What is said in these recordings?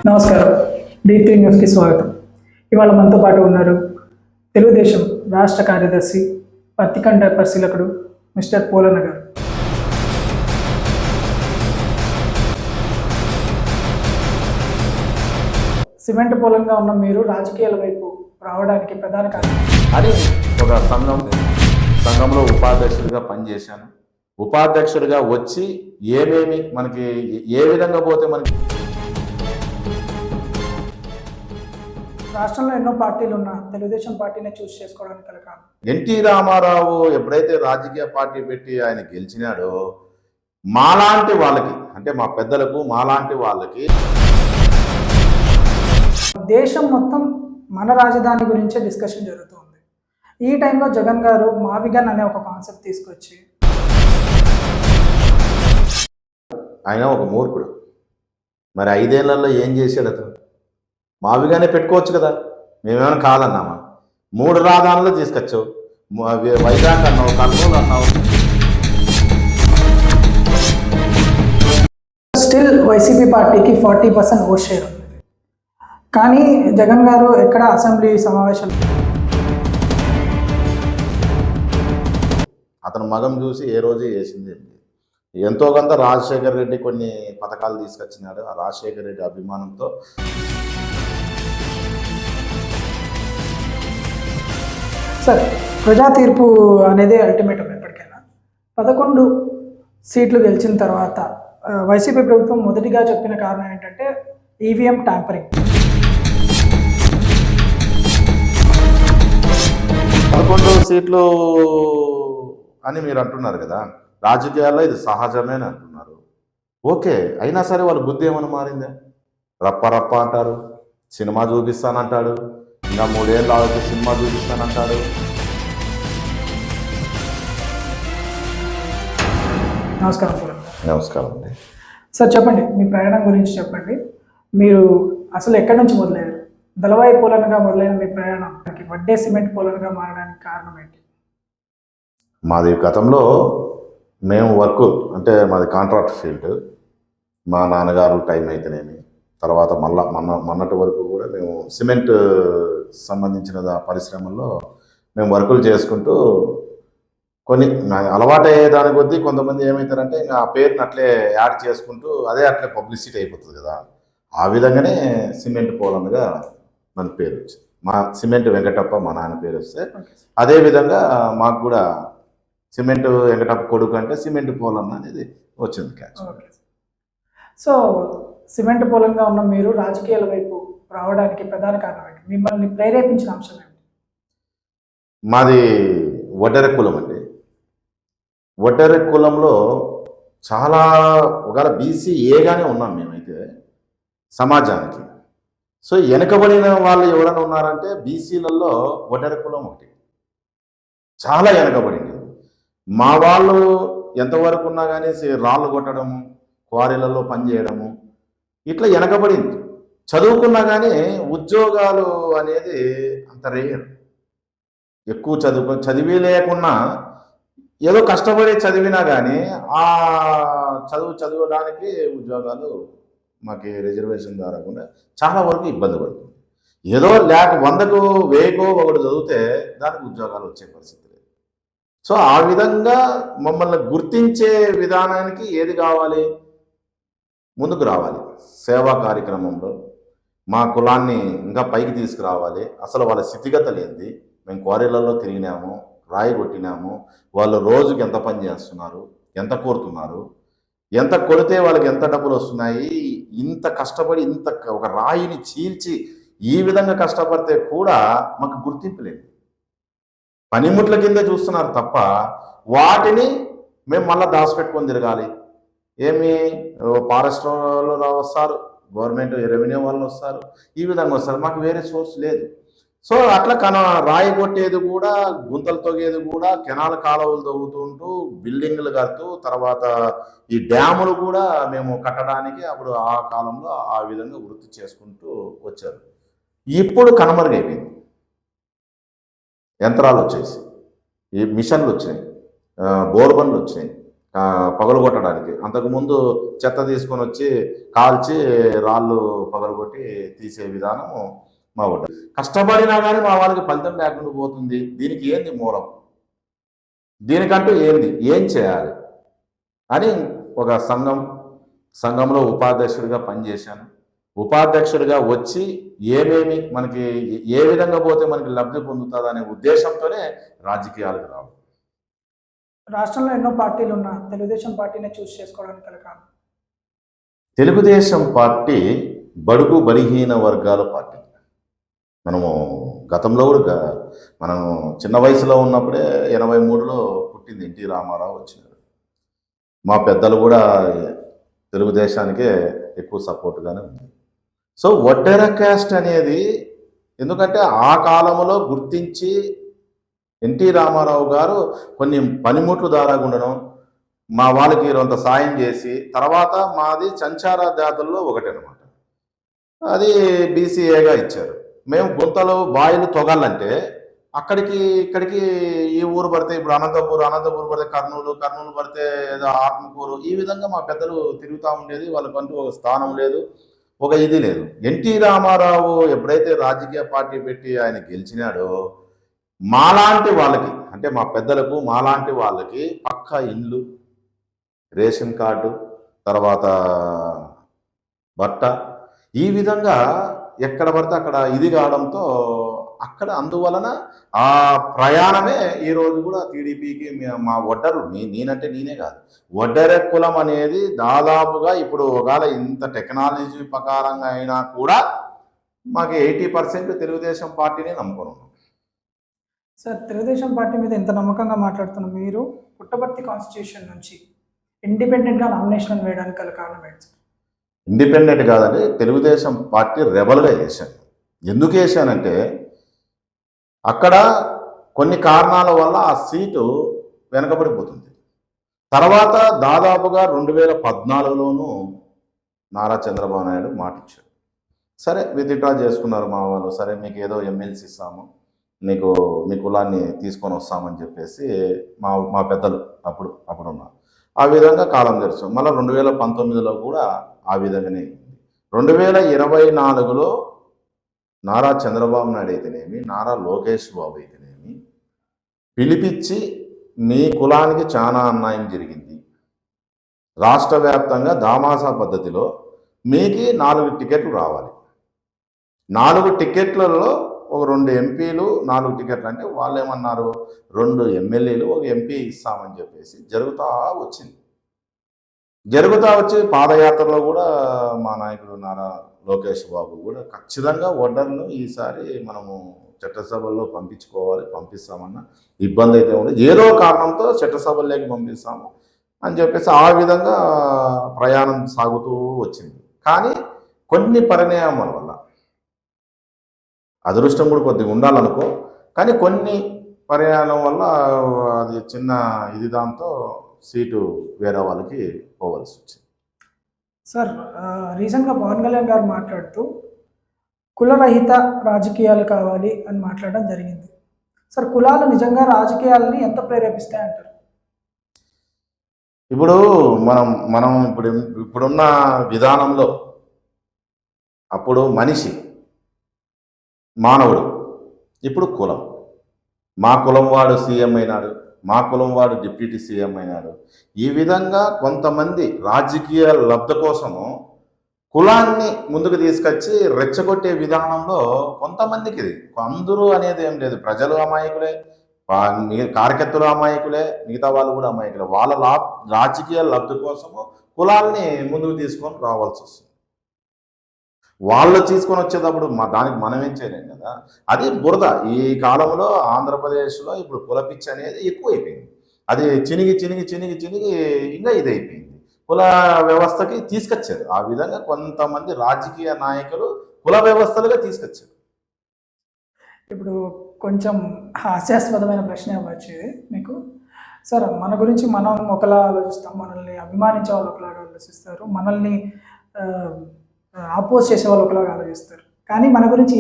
నమస్కారం. D3 న్యూస్కి స్వాగతం. ఇవాళ మనతో పాటు ఉన్నారు తెలుగుదేశం రాష్ట్ర కార్యదర్శి పత్తికండ పరిశీలకుడు మిస్టర్ పోలన్న గారు. సిమెంట్ పోలంగా ఉన్న మీరు రాజకీయాల వైపు రావడానికి ప్రధాన కారణం అని ఒక సంఘంలో ఉపాధ్యక్షుడిగా పనిచేశాను. ఉపాధ్యక్షుడిగా వచ్చి ఏమేమి మనకి ఏ విధంగా పోతే మనకి రాష్ట్రంలో ఎన్నో పార్టీలు ఉన్న తెలుగుదేశం పార్టీనే చూస్ చేసుకోవడానికి గల కారణం. ఎన్టీ రామారావు ఎప్పుడైతే రాజకీయ పార్టీ పెట్టి ఆయన గెలిచినాడో మాలాంటి వాళ్ళకి, అంటే మా పెద్దలకు మాలాంటి వాళ్ళకి దేశం మొత్తం మన రాజధాని గురించే డిస్కషన్ జరుగుతుంది. ఈ టైంలో జగన్ గారు మావిగన్ అనే ఒక కాన్సెప్ట్ తీసుకొచ్చి ఆయన ఒక మూర్ఖుడు. మరి 5 ఏళ్లలో ఏం చేశాడు అతను? మావిగానే పెట్టుకోవచ్చు కదా, మేమేమైనా కాదన్నామా? 3 రాజధానులు తీసుకొచ్చావు, వైజాగ్ అన్నావు, కర్నూలు అన్నావు. స్టిల్ వైసీపీ పార్టీకి 40% ఓట్ షేర్ ఉంది. కానీ జగన్ గారు ఎక్కడ అసెంబ్లీ సమావేశాలు అతను మగం చూసి ఏ రోజు వేసింది. ఎంతో కొంత రాజశేఖర్ రెడ్డి కొన్ని పథకాలు తీసుకొచ్చినాడు. ఆ రాజశేఖర్ రెడ్డి అభిమానంతో సార్, ప్రజా తీర్పు అనేది అల్టిమేటం. ఎప్పటికైనా 11 సీట్లు గెలిచిన తర్వాత వైసీపీ ప్రభుత్వం మొదటిగా చెప్పిన కారణం ఏంటంటే ఈవీఎం ట్యాంపరింగ్. 11 సీట్లు అని మీరు అంటున్నారు కదా, రాజకీయాల్లో ఇది సహజమే అని అంటున్నారు. ఓకే, అయినా సరే వాళ్ళ బుద్ధి ఏమైనా మారిందా? రప్ప రప్ప అంటారు, సినిమా చూపిస్తానంటాడు, ఇంకా 3 ఏళ్ళు ఆగితే సినిమా చూపిస్తానంటాడు. నమస్కారం సార్. నమస్కారం అండి. సార్ చెప్పండి, మీ ప్రయాణం గురించి చెప్పండి. మీరు అసలు ఎక్కడి నుంచి మొదలయ్యారు? దళవాయి పోలనగా మొదలైన మీ ప్రయాణం వడ్డే సిమెంట్ పోలనగా మారడానికి కారణం ఏంటి? మాది గతంలో మేము వర్క్ అంటే మాది కాంట్రాక్ట్ ఫీల్డ్. మా నాన్నగారు టైం అయితేనేమి, తర్వాత మొన్నటి వరకు కూడా మేము సిమెంట్ సంబంధించిన పరిశ్రమల్లో మేము వర్కులు చేసుకుంటూ కొన్ని అలవాటు అయ్యేదాని కొద్దీ కొంతమంది ఏమవుతారంటే ఇంకా ఆ పేరుని అట్లే యాడ్ చేసుకుంటూ అదే అట్లే పబ్లిసిటీ అయిపోతుంది కదా. ఆ విధంగానే సిమెంట్ పోలనగా మన పేరు వచ్చింది. మా సిమెంట్ వెంకటప్ప మా నాన్న పేరు వస్తే అదేవిధంగా మాకు కూడా సిమెంట్ వెంకటప్ప కొడుకు అంటే సిమెంట్ పోలన్న అనేది వచ్చింది క్యాచ్. సో సిమెంట్ పోలంగా ఉన్న మీరు రాజకీయాల వైపు రావడానికి ప్రధాన కారణం ఏంటి? మిమ్మల్ని ప్రేరేపించిన అంశం ఏంటి? మాది వడ్డెర కులం అండి. వడ్డెర కులంలో చాలా ఒకవేళ బీసీ ఏగానే ఉన్నాం మేమైతే సమాజానికి. సో వెనకబడిన వాళ్ళు ఎవరైనా ఉన్నారంటే బీసీలలో వడ్డెర కులం ఒకటి చాలా వెనకబడింది. మా వాళ్ళు ఎంతవరకు ఉన్నా కానీ రాళ్ళు కొట్టడము, క్వారీలలో పనిచేయడము ఇట్లా వెనకబడింది. చదువుకున్నా కానీ ఉద్యోగాలు అనేది అంత రేర్. ఎక్కువ చదివి లేకున్నా ఏదో కష్టపడి చదివినా కానీ ఆ చదవడానికి ఉద్యోగాలు మాకు రిజర్వేషన్ ద్వారా కూడా చాలా వరకు ఇబ్బంది పడుతుంది. ఏదో 100కు 1000కో ఒకటి చదివితే దానికి ఉద్యోగాలు వచ్చే పరిస్థితి లేదు. సో ఆ విధంగా మమ్మల్ని గుర్తించే విధానానికి ఏది కావాలి? ముందుకు రావాలి. సేవా కార్యక్రమంలో మా కులాన్ని ఇంకా పైకి తీసుకురావాలి. అసలు వాళ్ళ స్థితిగతులు ఏంది? మేము క్వారీలలో తిరిగినాము, రాయి కొట్టినాము, వాళ్ళు రోజుకి ఎంత పని చేస్తున్నారు, ఎంత కోరుతున్నారు, ఎంత కొడితే వాళ్ళకి ఎంత డబ్బులు వస్తున్నాయి, ఇంత కష్టపడి ఇంత ఒక రాయిని చీల్చి ఈ విధంగా కష్టపడితే కూడా మాకు గుర్తింపు లేదు. పనిముట్ల కింద చూస్తున్నారు తప్ప వాటిని మేము మళ్ళీ దాచిపెట్టుకొని తిరగాలి. ఏమి ఫారెస్ట్ వాళ్ళు వస్తారు, గవర్నమెంట్ రెవెన్యూ వాళ్ళు వస్తారు, ఈ విధంగా వస్తారు. మాకు వేరే సోర్స్ లేదు. సో అట్లా రాయి కొట్టేది కూడా, గుంతలు తొగేది కూడా, కెనాల కాలువలు తవ్వుతుంటూ బిల్డింగ్లు కడుతూ, తర్వాత ఈ డ్యాములు కూడా మేము కట్టడానికి అప్పుడు ఆ కాలంలో ఆ విధంగా వృత్తి చేసుకుంటూ వచ్చారు. ఇప్పుడు కనుమరుగైపోయింది. యంత్రాలు వచ్చేసి ఈ మిషన్లు వచ్చినాయి, బోర్బండ్లు వచ్చినాయి పగలగొట్టడానికి. అంతకుముందు చెత్త తీసుకొని వచ్చి కాల్చి రాళ్ళు పగలగొట్టి ఒకటి తీసే విధానము మా వడ్డర. కష్టపడినా కానీ మా వాళ్ళకి ఫలితం లేకుండా పోతుంది. దీనికి ఏంది మూలం, దీనికంటూ ఏంది, ఏం చేయాలి అని ఒక సంఘంలో ఉపాధ్యక్షుడిగా పనిచేశాను. ఉపాధ్యక్షుడిగా వచ్చి ఏమేమి మనకి ఏ విధంగా పోతే మనకి లబ్ధి పొందుతుంది అనే ఉద్దేశంతోనే రాజకీయాలకు రావడం. రాష్ట్రంలో ఎన్నో పార్టీలు ఉన్నా తెలుగుదేశం పార్టీనే చూస్ చేసుకోవడానికి గల కారణం? తెలుగుదేశం పార్టీ బడుగు బలహీన వర్గాల పార్టీ. మనము గతంలో కూడా మనం చిన్న వయసులో ఉన్నప్పుడే 83లో పుట్టింది ఎన్టీ రామారావు వచ్చినారు. మా పెద్దలు కూడా తెలుగుదేశానికే ఎక్కువ సపోర్ట్గానే ఉంది. సో వడ్డెర క్యాస్ట్ అనేది ఎందుకంటే ఆ కాలంలో గుర్తించి ఎన్టీ రామారావు గారు కొన్ని పనిముట్లు ద్వారా ఉండడం, మా వాళ్ళకి కొంత సాయం చేసి, తర్వాత మాది సంచార జాతుల్లో ఒకటి అనమాట, అది బీసీఏగా ఇచ్చారు. మేము గుంతలు బాయిలు తొగాలంటే అక్కడికి ఇక్కడికి ఈ ఊరు పడితే ఇప్పుడు అనంతపూర్ పడితే కర్నూలు పడితే ఏదో ఆత్మకూరు, ఈ విధంగా మా పెద్దలు తిరుగుతూ ఉండేది. వాళ్ళకంటూ ఒక స్థానం లేదు, ఒక ఇది లేదు. ఎన్టీ రామారావు ఎప్పుడైతే రాజకీయ పార్టీ పెట్టి ఆయన గెలిచినాడో మాలాంటి వాళ్ళకి, అంటే మా పెద్దలకు మాలాంటి వాళ్ళకి పక్కా ఇల్లు, రేషన్ కార్డు, తర్వాత బట్ట, ఈ విధంగా ఎక్కడ పడితే అక్కడ ఇది కావడంతో అక్కడ అందువలన ఆ ప్రయాణమే ఈరోజు కూడా టీడీపీకి మా ఒడ్డరు నేనంటే నేనే కాదు, ఒడ్డెర కులం అనేది దాదాపుగా ఇప్పుడు ఒకవేళ ఇంత టెక్నాలజీ ప్రకారంగా అయినా కూడా మాకు 80% తెలుగుదేశం పార్టీని నమ్ముకున్నాం. సార్, తెలుగుదేశం పార్టీ మీద ఎంత నమ్మకంగా మాట్లాడుతున్న మీరు పుట్టపర్తి కాన్స్టిట్యూషన్ నుంచి ఇండిపెండెంట్గా నామినేషన్ వేయడానికి గల కారణం ఏంటి? ఇండిపెండెంట్ కాదండి, తెలుగుదేశం పార్టీ రెబల్గా చేశాను. ఎందుకు వేసానంటే అక్కడ కొన్ని కారణాల వల్ల ఆ సీటు వెనకబడిపోతుంది. తర్వాత దాదాపుగా 2014లోనూ నారా చంద్రబాబు నాయుడు మాటిచ్చారు. సరే విత్డ్రా చేసుకున్నారు మా వాళ్ళు. సరే మీకు ఏదో ఎమ్మెల్సీ ఇస్తాము, మీకు మీ కులాన్ని తీసుకొని వస్తామని చెప్పేసి మా పెద్దలు అప్పుడున్నారు. ఆ విధంగా కాలం తెరుస్తాం. మళ్ళీ 2019లో కూడా ఆ విధంగానే. 2024లో నారా చంద్రబాబు నాయుడు అయితేనేమి, నారా లోకేష్ బాబు అయితేనేమి పిలిపించి మీ కులానికి చాలా అన్యాయం జరిగింది, రాష్ట్ర వ్యాప్తంగా దామాసా పద్ధతిలో మీకు 4 టికెట్లు రావాలి, 4 టికెట్లలో ఒక 2 ఎంపీలు, 4 టికెట్లు అంటే వాళ్ళు ఏమన్నారు, 2 ఎమ్మెల్యేలు, 1 ఎంపీ ఇస్తామని చెప్పేసి జరుగుతూ వచ్చి పాదయాత్రలో కూడా మా నాయకుడు నారా లోకేష్ బాబు కూడా ఖచ్చితంగా ఓటర్లను ఈసారి మనము చట్టసభల్లో పంపిస్తామన్న ఇబ్బంది అయితే ఉంది, ఏదో కారణంతో చట్టసభల్లోకి పంపిస్తాము అని చెప్పేసి ఆ విధంగా ప్రయాణం సాగుతూ వచ్చింది. కానీ కొన్ని పరిణామాల వల్ల అదృష్టం కూడా కొద్దిగా ఉండాలనుకో, కానీ కొన్ని పరిణామం వల్ల అది చిన్న ఇది దాంతో సీటు వేరే వాళ్ళకి పోవాల్సి వచ్చింది. సార్, రీసెంట్గా పవన్ కళ్యాణ్ గారు మాట్లాడుతూ కులరహిత రాజకీయాలు కావాలి అని మాట్లాడడం జరిగింది. సార్, కులాలు నిజంగా రాజకీయాలని ఎంత ప్రేరేపిస్తాయంటారు? ఇప్పుడు మనం ఇప్పుడున్న విధానంలో అప్పుడు మనిషి మానవుడు, ఇప్పుడు కులం. మా కులం వాడు సీఎం అయినాడు, మా కులం వాడు డిప్యూటీ సీఎం అయినాడు. ఈ విధంగా కొంతమంది రాజకీయ లబ్ధ కోసము కులాన్ని ముందుకు తీసుకొచ్చి రెచ్చగొట్టే విధానంలో కొంతమందికి ఇది, అందరూ అనేది ఏం లేదు, ప్రజలు అమాయకులే, కార్యకర్తలు అమాయకులే, మిగతా వాళ్ళు కూడా అమాయకులే. వాళ్ళ రాజకీయ లబ్ధి కోసము కులాల్ని ముందుకు తీసుకొని రావాల్సి వస్తుంది. వాళ్ళు తీసుకొని వచ్చేటప్పుడు దానికి మనం ఏం చేయలేం కదా. అది బురద. ఈ కాలంలో ఆంధ్రప్రదేశ్లో ఇప్పుడు కులపిచ్చి అనేది ఎక్కువైపోయింది. అది చినిగి ఇంకా ఇదైపోయింది. కుల వ్యవస్థకి తీసుకొచ్చారు. ఆ విధంగా కొంతమంది రాజకీయ నాయకులు కుల వ్యవస్థలుగా తీసుకొచ్చారు. ఇప్పుడు కొంచెం హాస్యాస్పదమైన ప్రశ్న వచ్చేది మీకు. సార్, మన గురించి మనం ఒకలా ఆలోచిస్తాం, మనల్ని అభిమానించే వాళ్ళు ఒకలాగా ఆలోచిస్తారు, మనల్ని ఆపోజ్ చేసే వాళ్ళు ఒకలాగా ఆలోచిస్తారు. కానీ మన గురించి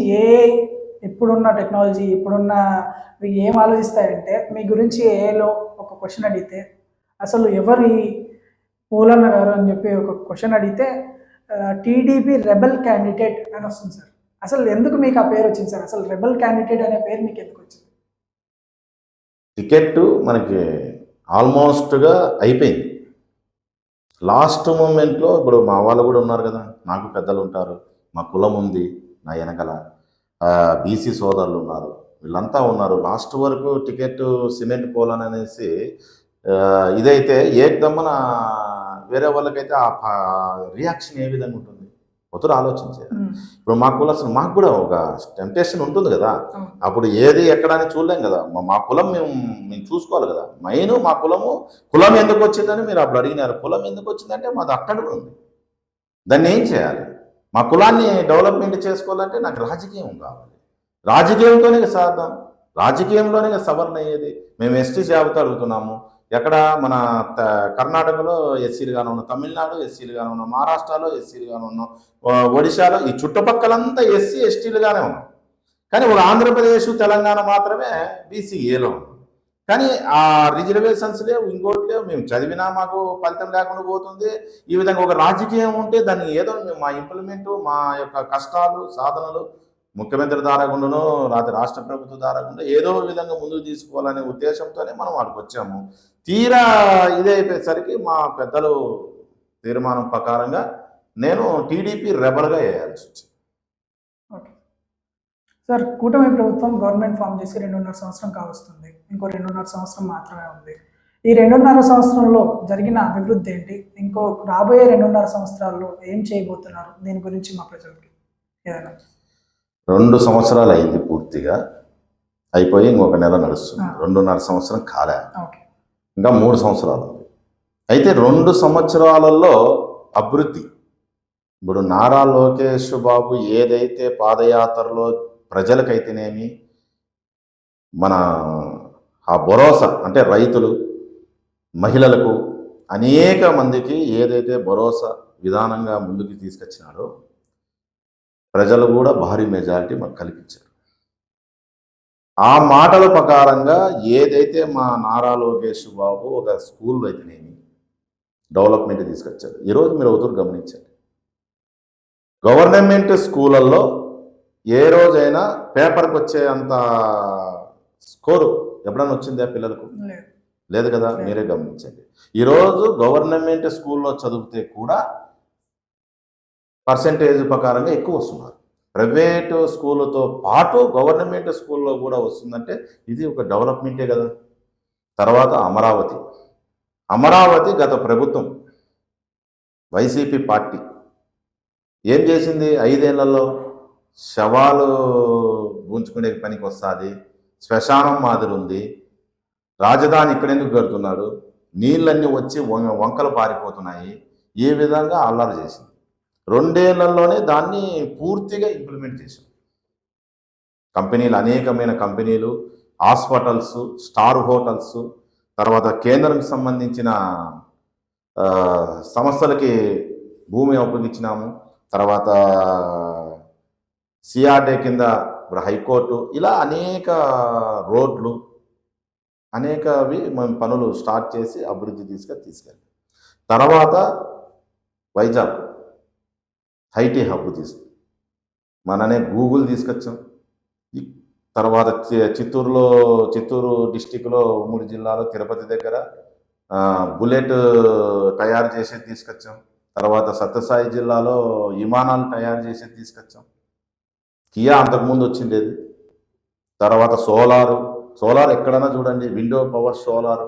ఇప్పుడున్న టెక్నాలజీ, ఇప్పుడున్న ఏం ఆలోచిస్తాయంటే, మీ గురించి ఏలో ఒక క్వశ్చన్ అడిగితే, అసలు ఎవరి పోలన్న గారు అని చెప్పి ఒక క్వశ్చన్ అడిగితే టీడీపీ రెబల్ క్యాండిడేట్ అని వస్తుంది సార్. అసలు ఎందుకు మీకు ఆ పేరు వచ్చింది సార్? అసలు రెబల్ క్యాండిడేట్ అనే పేరు మీకు ఎందుకు వచ్చింది? టికెట్ మనకి ఆల్మోస్ట్గా అయిపోయింది. లాస్ట్ మూమెంట్లో ఇప్పుడు మా వాళ్ళు కూడా ఉన్నారు కదా, నాకు పెద్దలు ఉంటారు, మా కులం ఉంది నా వెనకల, బీసీ సోదరులు ఉన్నారు, వీళ్ళంతా ఉన్నారు. లాస్ట్ వరకు టికెట్ సిమెంట్ పోలని అనేసి ఇదైతే ఏకదమ్మన వేరే వాళ్ళకైతే ఆ రియాక్షన్ ఏ విధంగా ఉంటుంది ఒత్తురు ఆలోచించే. ఇప్పుడు మా కులస్తులు మాకు కూడా ఒక టెంప్టేషన్ ఉంటుంది కదా, అప్పుడు ఏది ఎక్కడ అని చూడలేం కదా, మా కులం మేము చూసుకోవాలి కదా. మెయిన్ మా కులం ఎందుకు వచ్చిందని మీరు అప్పుడు అడిగినారు. కులం ఎందుకు వచ్చిందంటే మాది అక్కడ ఉంది, దాన్ని ఏం చేయాలి? మా కులాన్ని డెవలప్మెంట్ చేసుకోవాలంటే నాకు రాజకీయం కావాలి, రాజకీయంతోనే సాధం, రాజకీయంలోనే సవరణ అయ్యేది. మేము ఎస్టీ జాబితా అడుగుతున్నాము. ఎక్కడ మన కర్ణాటకలో ఎస్సీలుగానే ఉన్నాం, తమిళనాడు ఎస్సీలుగానే ఉన్నాం, మహారాష్ట్రలో ఎస్సీలుగానే ఉన్నాం, ఒడిశాలో ఈ చుట్టుపక్కలంతా ఎస్సీ ఎస్టీలుగానే ఉన్నాం. కానీ ఒక ఆంధ్రప్రదేశ్ తెలంగాణ మాత్రమే బీసీ ఏలో ఉన్నాం. కానీ ఆ రిజర్వేషన్స్ లేవు, ఇంకోటి లేవు. మేము చదివినా మాకు ఫలితం లేకుండా పోతుంది. ఈ విధంగా ఒక రాజకీయం ఉంటే దాన్ని ఏదో మేము మా ఇంప్లిమెంటు, మా యొక్క కష్టాలు సాధనలు ముఖ్యమంత్రి ద్వారా గుండను, రాష్ట్ర ప్రభుత్వ ద్వారా గుండా ఏదో విధంగా ముందుకు తీసుకోవాలనే ఉద్దేశంతోనే మనం వాడికి వచ్చాము. తీరా ఇదే అయిపోయేసరికి మా పెద్దలు తీర్మానం ప్రకారంగా నేను టీడీపీ రెబల్గా వేయాల్సి వచ్చింది. ఓకే సార్, కూటమి ప్రభుత్వం గవర్నమెంట్ ఫామ్ చేసి 2.5 సంవత్సరం కావస్తుంది. ఇంకో 2.5 సంవత్సరం మాత్రమే ఉంది. ఈ 2.5 సంవత్సరంలో జరిగిన అభివృద్ధి ఏంటి? ఇంకో రాబోయే 2.5 సంవత్సరాల్లో ఏం చేయబోతున్నారు? దీని గురించి మా ప్రజలకి ఏదైనా. 2 సంవత్సరాలు అయింది పూర్తిగా అయిపోయి, ఇంకొక నెల నడుస్తుంది. 2.5 సంవత్సరం కాలే, ఇంకా 3 సంవత్సరాలు ఉంది. అయితే 2 సంవత్సరాలలో అభివృద్ధి, ఇప్పుడు నారా లోకేష్ బాబు ఏదైతే పాదయాత్రలో ప్రజలకైతేనేమి, మన ఆ భరోసా అంటే రైతులు, మహిళలకు, అనేక మందికి ఏదైతే భరోసా విధానంగా ముందుకు తీసుకొచ్చినాడో ప్రజలు కూడా భారీ మెజారిటీ మాకు కల్పించారు. ఆ మాటల ప్రకారంగా ఏదైతే మా నారా లోకేష్ బాబు ఒక స్కూల్ అయితేనేమి డెవలప్మెంట్ తీసుకొచ్చారు. ఈరోజు మీరు ఒకరు గమనించండి, గవర్నమెంట్ స్కూళ్ళల్లో ఏ రోజైనా పేపర్కి వచ్చే అంత స్కోరు ఎప్పుడైనా వచ్చిందా పిల్లలకు? లేదు కదా, మీరే గమనించండి. ఈరోజు గవర్నమెంట్ స్కూల్లో చదివితే కూడా పర్సెంటేజ్ ప్రకారంగా ఎక్కువ వస్తున్నారు. ప్రైవేటు స్కూళ్ళతో పాటు గవర్నమెంట్ స్కూల్లో కూడా వస్తుందంటే ఇది ఒక డెవలప్మెంటే కదా. తర్వాత అమరావతి గత ప్రభుత్వం వైసీపీ పార్టీ ఏం చేసింది? 5 ఏళ్లలో శవాలు ఉంచుకునే పనికి వస్తుంది, శ్మశానం మాదిరి ఉంది, రాజధాని ఇక్కడెందుకు కడుతున్నాడు, నీళ్ళన్నీ వచ్చి వంకలు పారిపోతున్నాయి, ఈ విధంగా అల్లరి చేసింది. 2 ఏళ్లలోనే దాన్ని పూర్తిగా ఇంప్లిమెంట్ చేశాం. కంపెనీలు, అనేకమైన కంపెనీలు, హాస్పిటల్స్, స్టార్ హోటల్స్, తర్వాత కేంద్రంకి సంబంధించిన సంస్థలకి భూమి అప్పగించినాము. తర్వాత సిఆర్డే కింద ఇప్పుడు హైకోర్టు, ఇలా అనేక రోడ్లు, అనేకవి మనం పనులు స్టార్ట్ చేసి అభివృద్ధి తీసుకెళ్ళి తర్వాత వైజాగ్ ఐటీ హబ్ మననే గూగుల్ తీసుకొచ్చాం. తర్వాత చిత్తూరు డిస్టిక్లో, ఉమ్మడి జిల్లాలో తిరుపతి దగ్గర బుల్లెట్ తయారు చేసేది తీసుకొచ్చాం. తర్వాత సత్యసాయి జిల్లాలో విమానాలు తయారు చేసేది తీసుకొచ్చాం. కియా అంతకుముందు వచ్చిండేది. తర్వాత సోలార్ ఎక్కడైనా చూడండి, విండో పవర్ సోలార్.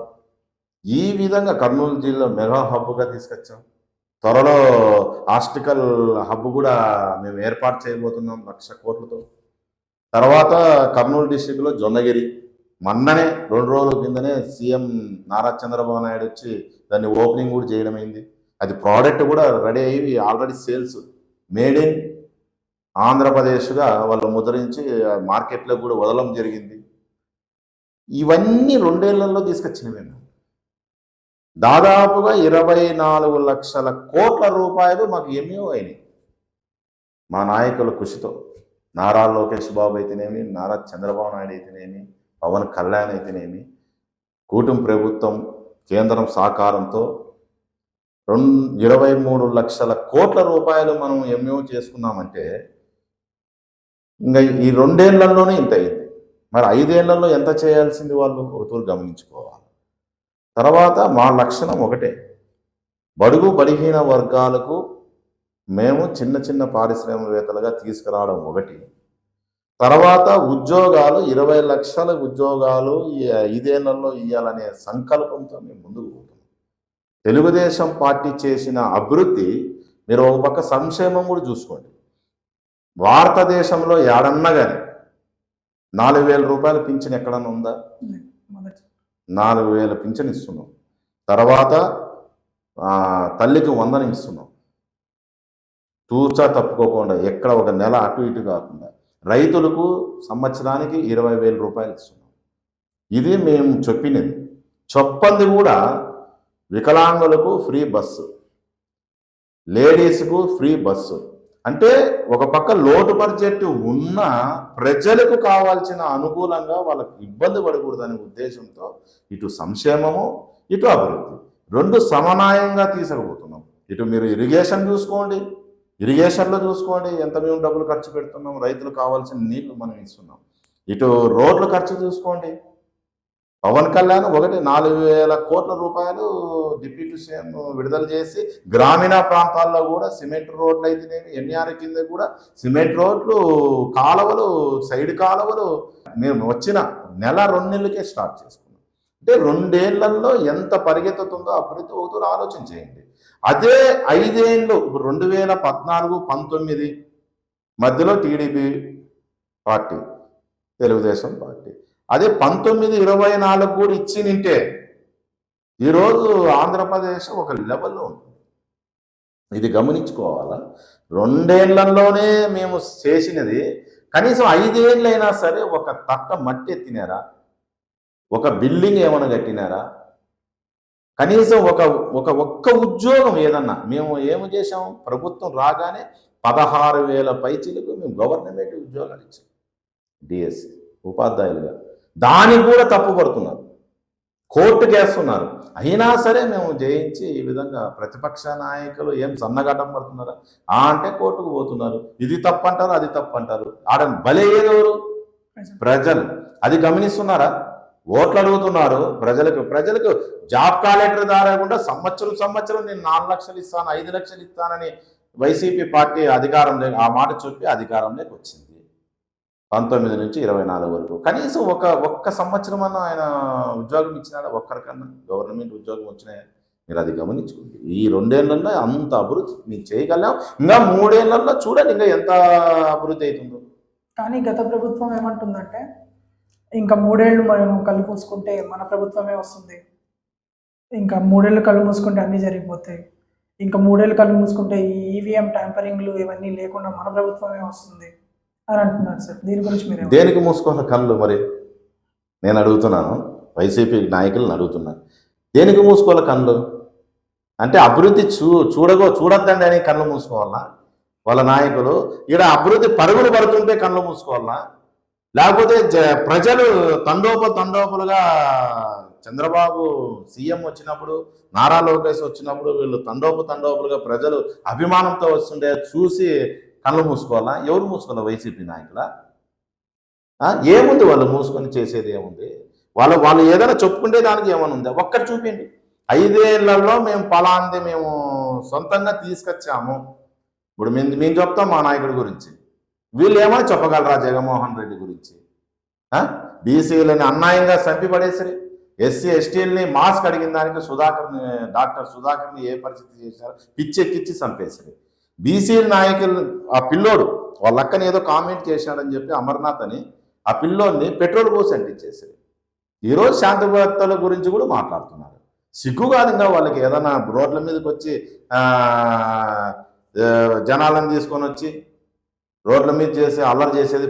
ఈ విధంగా కర్నూలు జిల్లా మెగా హబ్గా తీసుకొచ్చాం. త్వరలో హాస్టికల్ హబ్ కూడా మేము ఏర్పాటు చేయబోతున్నాం 1,00,000 కోట్లతో. తర్వాత కర్నూలు డిస్టిక్లో జొన్నగిరి, మొన్ననే 2 రోజుల కిందనే సీఎం నారా చంద్రబాబు నాయుడు వచ్చి దాన్ని ఓపెనింగ్ కూడా చేయడమైంది. అది ప్రోడక్ట్ కూడా రెడీ అయ్యి ఆల్రెడీ సేల్స్ మేడ్ ఇన్ ఆంధ్రప్రదేశ్గా వాళ్ళు ముద్రించి మార్కెట్లో కూడా వదలడం జరిగింది. ఇవన్నీ 2 ఏళ్లలో తీసుకొచ్చినవి. దాదాపుగా 24 లక్షల కోట్ల రూపాయలు మాకు ఎంఏఓ అయినాయి మా నాయకుల కృషితో. నారా లోకేష్ బాబు అయితేనేమి, నారా చంద్రబాబు నాయుడు అయితేనేమి, పవన్ కళ్యాణ్ అయితేనేమి, కూటమి ప్రభుత్వం కేంద్రం సహకారంతో 23 లక్షల కోట్ల రూపాయలు మనం ఎంఓ చేసుకున్నామంటే ఇంకా ఈ 2 ఏళ్లలోనే ఇంత అయింది. మరి 5 ఏళ్లలో ఎంత చేయాల్సింది వాళ్ళు ఒకతూరు గమనించుకోవాలి. తర్వాత మా లక్షణం ఒకటే, బడుగు బలహీన వర్గాలకు మేము చిన్న చిన్న పారిశ్రామికవేత్తలుగా తీసుకురావడం ఒకటి. తర్వాత ఉద్యోగాలు 20 లక్షల ఉద్యోగాలు ఈ 5 ఏళ్లలో ఇవ్వాలనే సంకల్పంతో మేము ముందుకు పోతున్నాం. తెలుగుదేశం పార్టీ చేసిన అభివృద్ధి మీరు ఒక పక్క సంక్షేమం కూడా చూసుకోండి. భారతదేశంలో ఏడన్నా కానీ 4,000 రూపాయల పింఛన్ ఎక్కడన్నా ఉందా? మొదటి 4,000 పింఛన్ ఇస్తున్నాం. తర్వాత తల్లికి 100 ఇస్తున్నాం. తూచా తప్పుకోకుండా ఎక్కడ ఒక నెల అటు ఇటు కాకుండా రైతులకు సంవత్సరానికి 20,000 రూపాయలు ఇస్తున్నాం. ఇది మేము చెప్పినది. చెప్పంది కూడా వికలాంగులకు ఫ్రీ బస్సు, లేడీస్కు ఫ్రీ బస్సు. అంటే ఒక పక్క లోటు బడ్జెట్ ఉన్న ప్రజలకు కావాల్సిన అనుకూలంగా వాళ్ళకి ఇబ్బంది పడకూడదనే ఉద్దేశంతో ఇటు సంక్షేమము ఇటు అభివృద్ధి రెండు సమన్వయంగా తీసుకుపోతున్నాం. ఇటు మీరు ఇరిగేషన్ చూసుకోండి, ఇరిగేషన్లో చూసుకోండి ఎంత మేము డబ్బులు ఖర్చు పెడుతున్నాం, రైతులకు కావాల్సిన నీళ్లు మనం ఇస్తున్నాం. ఇటు రోడ్ల ఖర్చు చూసుకోండి, పవన్ కళ్యాణ్ 4,000 కోట్ల రూపాయలు డిప్యూటీ సీఎం విడుదల చేసి గ్రామీణ ప్రాంతాల్లో కూడా సిమెంట్ రోడ్లు అయితేనేమి, ఎన్ఆర్ కింద కూడా సిమెంట్ రోడ్లు, కాలువలు, సైడ్ కాలువలు మేము వచ్చిన నెల 2 నెలలకే స్టార్ట్ చేసుకున్నాం. అంటే 2 ఏళ్లలో ఎంత పరిగెత్తుతుందో అభివృద్ధి ఒకరు ఆలోచన చేయండి. అదే 5 ఏళ్ళు 2014-19 మధ్యలో టీడీపీ పార్టీ, తెలుగుదేశం పార్టీ, అదే 19-24 కూడా ఇచ్చినింటే ఈరోజు ఆంధ్రప్రదేశ్ ఒక లెవెల్లో ఉంటుంది. ఇది గమనించుకోవాలా. 2 ఏళ్లలోనే మేము చేసినది కనీసం 5 ఏళ్ళైనా సరే ఒక తట్ట మట్టి ఎత్తినారా, ఒక బిల్డింగ్ ఏమైనా కట్టినారా, కనీసం ఒక్క ఉద్యోగం ఏదన్నా మేము ఏమి చేసాం? ప్రభుత్వం రాగానే 16,000 పైచీలకు మేము గవర్నమెంట్ ఉద్యోగాలు ఇచ్చాం, డిఎస్సి ఉపాధ్యాయులుగా. దానికి కూడా తప్పుపడుతున్నారు, కోర్టుకు వేస్తున్నారు. అయినా సరే మేము జయించి ఈ విధంగా ప్రతిపక్ష నాయకులు ఏం సన్నగడ్డం పడుతున్నారా అంటే కోర్టుకు పోతున్నారు. ఇది తప్పంటారు, అది తప్పంటారు. ఆడ బలయ్యేదెవరు? ప్రజలు. అది గమనిస్తున్నారా? ఓట్లు అడుగుతున్నారు ప్రజలకు జాబ్ కాలెక్టర్ దారకుండా సంవత్సరం నేను 4 లక్షలు ఇస్తాను, 5 లక్షలు ఇస్తానని వైసీపీ పార్టీ అధికారంలోకి ఆ మాట చెప్పి అధికారంలోకి వచ్చింది. 19 నుంచి 24 వరకు కనీసం ఒక్క సంవత్సరం అన్న ఆయన ఉద్యోగం ఇచ్చినాడా? ఒక్కరికన్నా గవర్నమెంట్ ఉద్యోగం వచ్చినాయా? మీరు అది గమనించుకోండి. ఈ 2 ఏళ్లలో అంత అభివృద్ధి మేము చేయగలం. ఇంకా 3 ఏళ్లలో చూడండి ఇంకా ఎంత అభివృద్ధి అవుతుందో. కానీ గత ప్రభుత్వం ఏమంటుందంటే ఇంకా 3 ఏళ్ళు మనం కళ్ళు మూసుకుంటే మన ప్రభుత్వమే వస్తుంది, ఇంకా 3 ఏళ్ళు కళ్ళు మూసుకుంటే అన్నీ జరిగిపోతాయి, ఇంకా 3 ఏళ్ళు కళ్ళు మూసుకుంటే ఈ ఈవీఎం ట్యాంపరింగ్లు ఇవన్నీ లేకుండా మన ప్రభుత్వమే వస్తుంది అని అంటున్నారు సార్. దీని గురించి మీరు దేనికి మూసుకోవాలి కళ్ళు? మరి నేను అడుగుతున్నాను, వైసీపీ నాయకులను అడుగుతున్నాను, దేనికి మూసుకోవాలి కళ్ళు? అంటే అభివృద్ధి చూడొద్దండి అని కళ్ళు మూసుకోవాలా వాళ్ళ నాయకులు? ఇక్కడ అభివృద్ధి పరుగులు పడుతుంటే కళ్ళు మూసుకోవాలా? లేకపోతే ప్రజలు తండోపలుగా చంద్రబాబు సీఎం వచ్చినప్పుడు, నారా లోకేష్ వచ్చినప్పుడు వీళ్ళు తండోపలుగా ప్రజలు అభిమానంతో వస్తుండే చూసి కళ్ళు మూసుకోవాలా? ఎవరు మూసుకోవాలా? వైసీపీ నాయకుల? ఏముంది వాళ్ళు మూసుకొని చేసేది ఏముంది? వాళ్ళు ఏదైనా చెప్పుకుంటే దానికి ఏమైనా ఉందా? ఒక్కటి చూపిండి. 5 ఏళ్లలో మేము పలాంది మేము సొంతంగా తీసుకొచ్చాము. ఇప్పుడు మేము చెప్తాం మా నాయకుడి గురించి, వీళ్ళు ఏమైనా చెప్పగలరా జగన్మోహన్ రెడ్డి గురించి? బీసీలని అన్యాయంగా చంపి పడేసరి, ఎస్సీ ఎస్టీలని మాస్క్ అడిగిన దానికి డాక్టర్ సుధాకర్ని ఏ పరిస్థితి చేశారు? పిచ్చెక్కిచ్చి చంపేసరి. బీసీ నాయకులు ఆ పిల్లోడు వాళ్ళ అక్కని ఏదో కామెంట్ చేశాడని చెప్పి అమర్నాథ్ అని ఆ పిల్లోడిని పెట్రోల్ పోసి అంటించేసారు. ఈరోజు శాంతిభద్రతల గురించి కూడా మాట్లాడుతున్నారు. సిగ్గు కాదు ఇంకా వాళ్ళకి? ఏదైనా రోడ్ల మీదకి వచ్చి జనాలను తీసుకొని వచ్చి రోడ్ల మీద చేసి అల్లరి చేసేది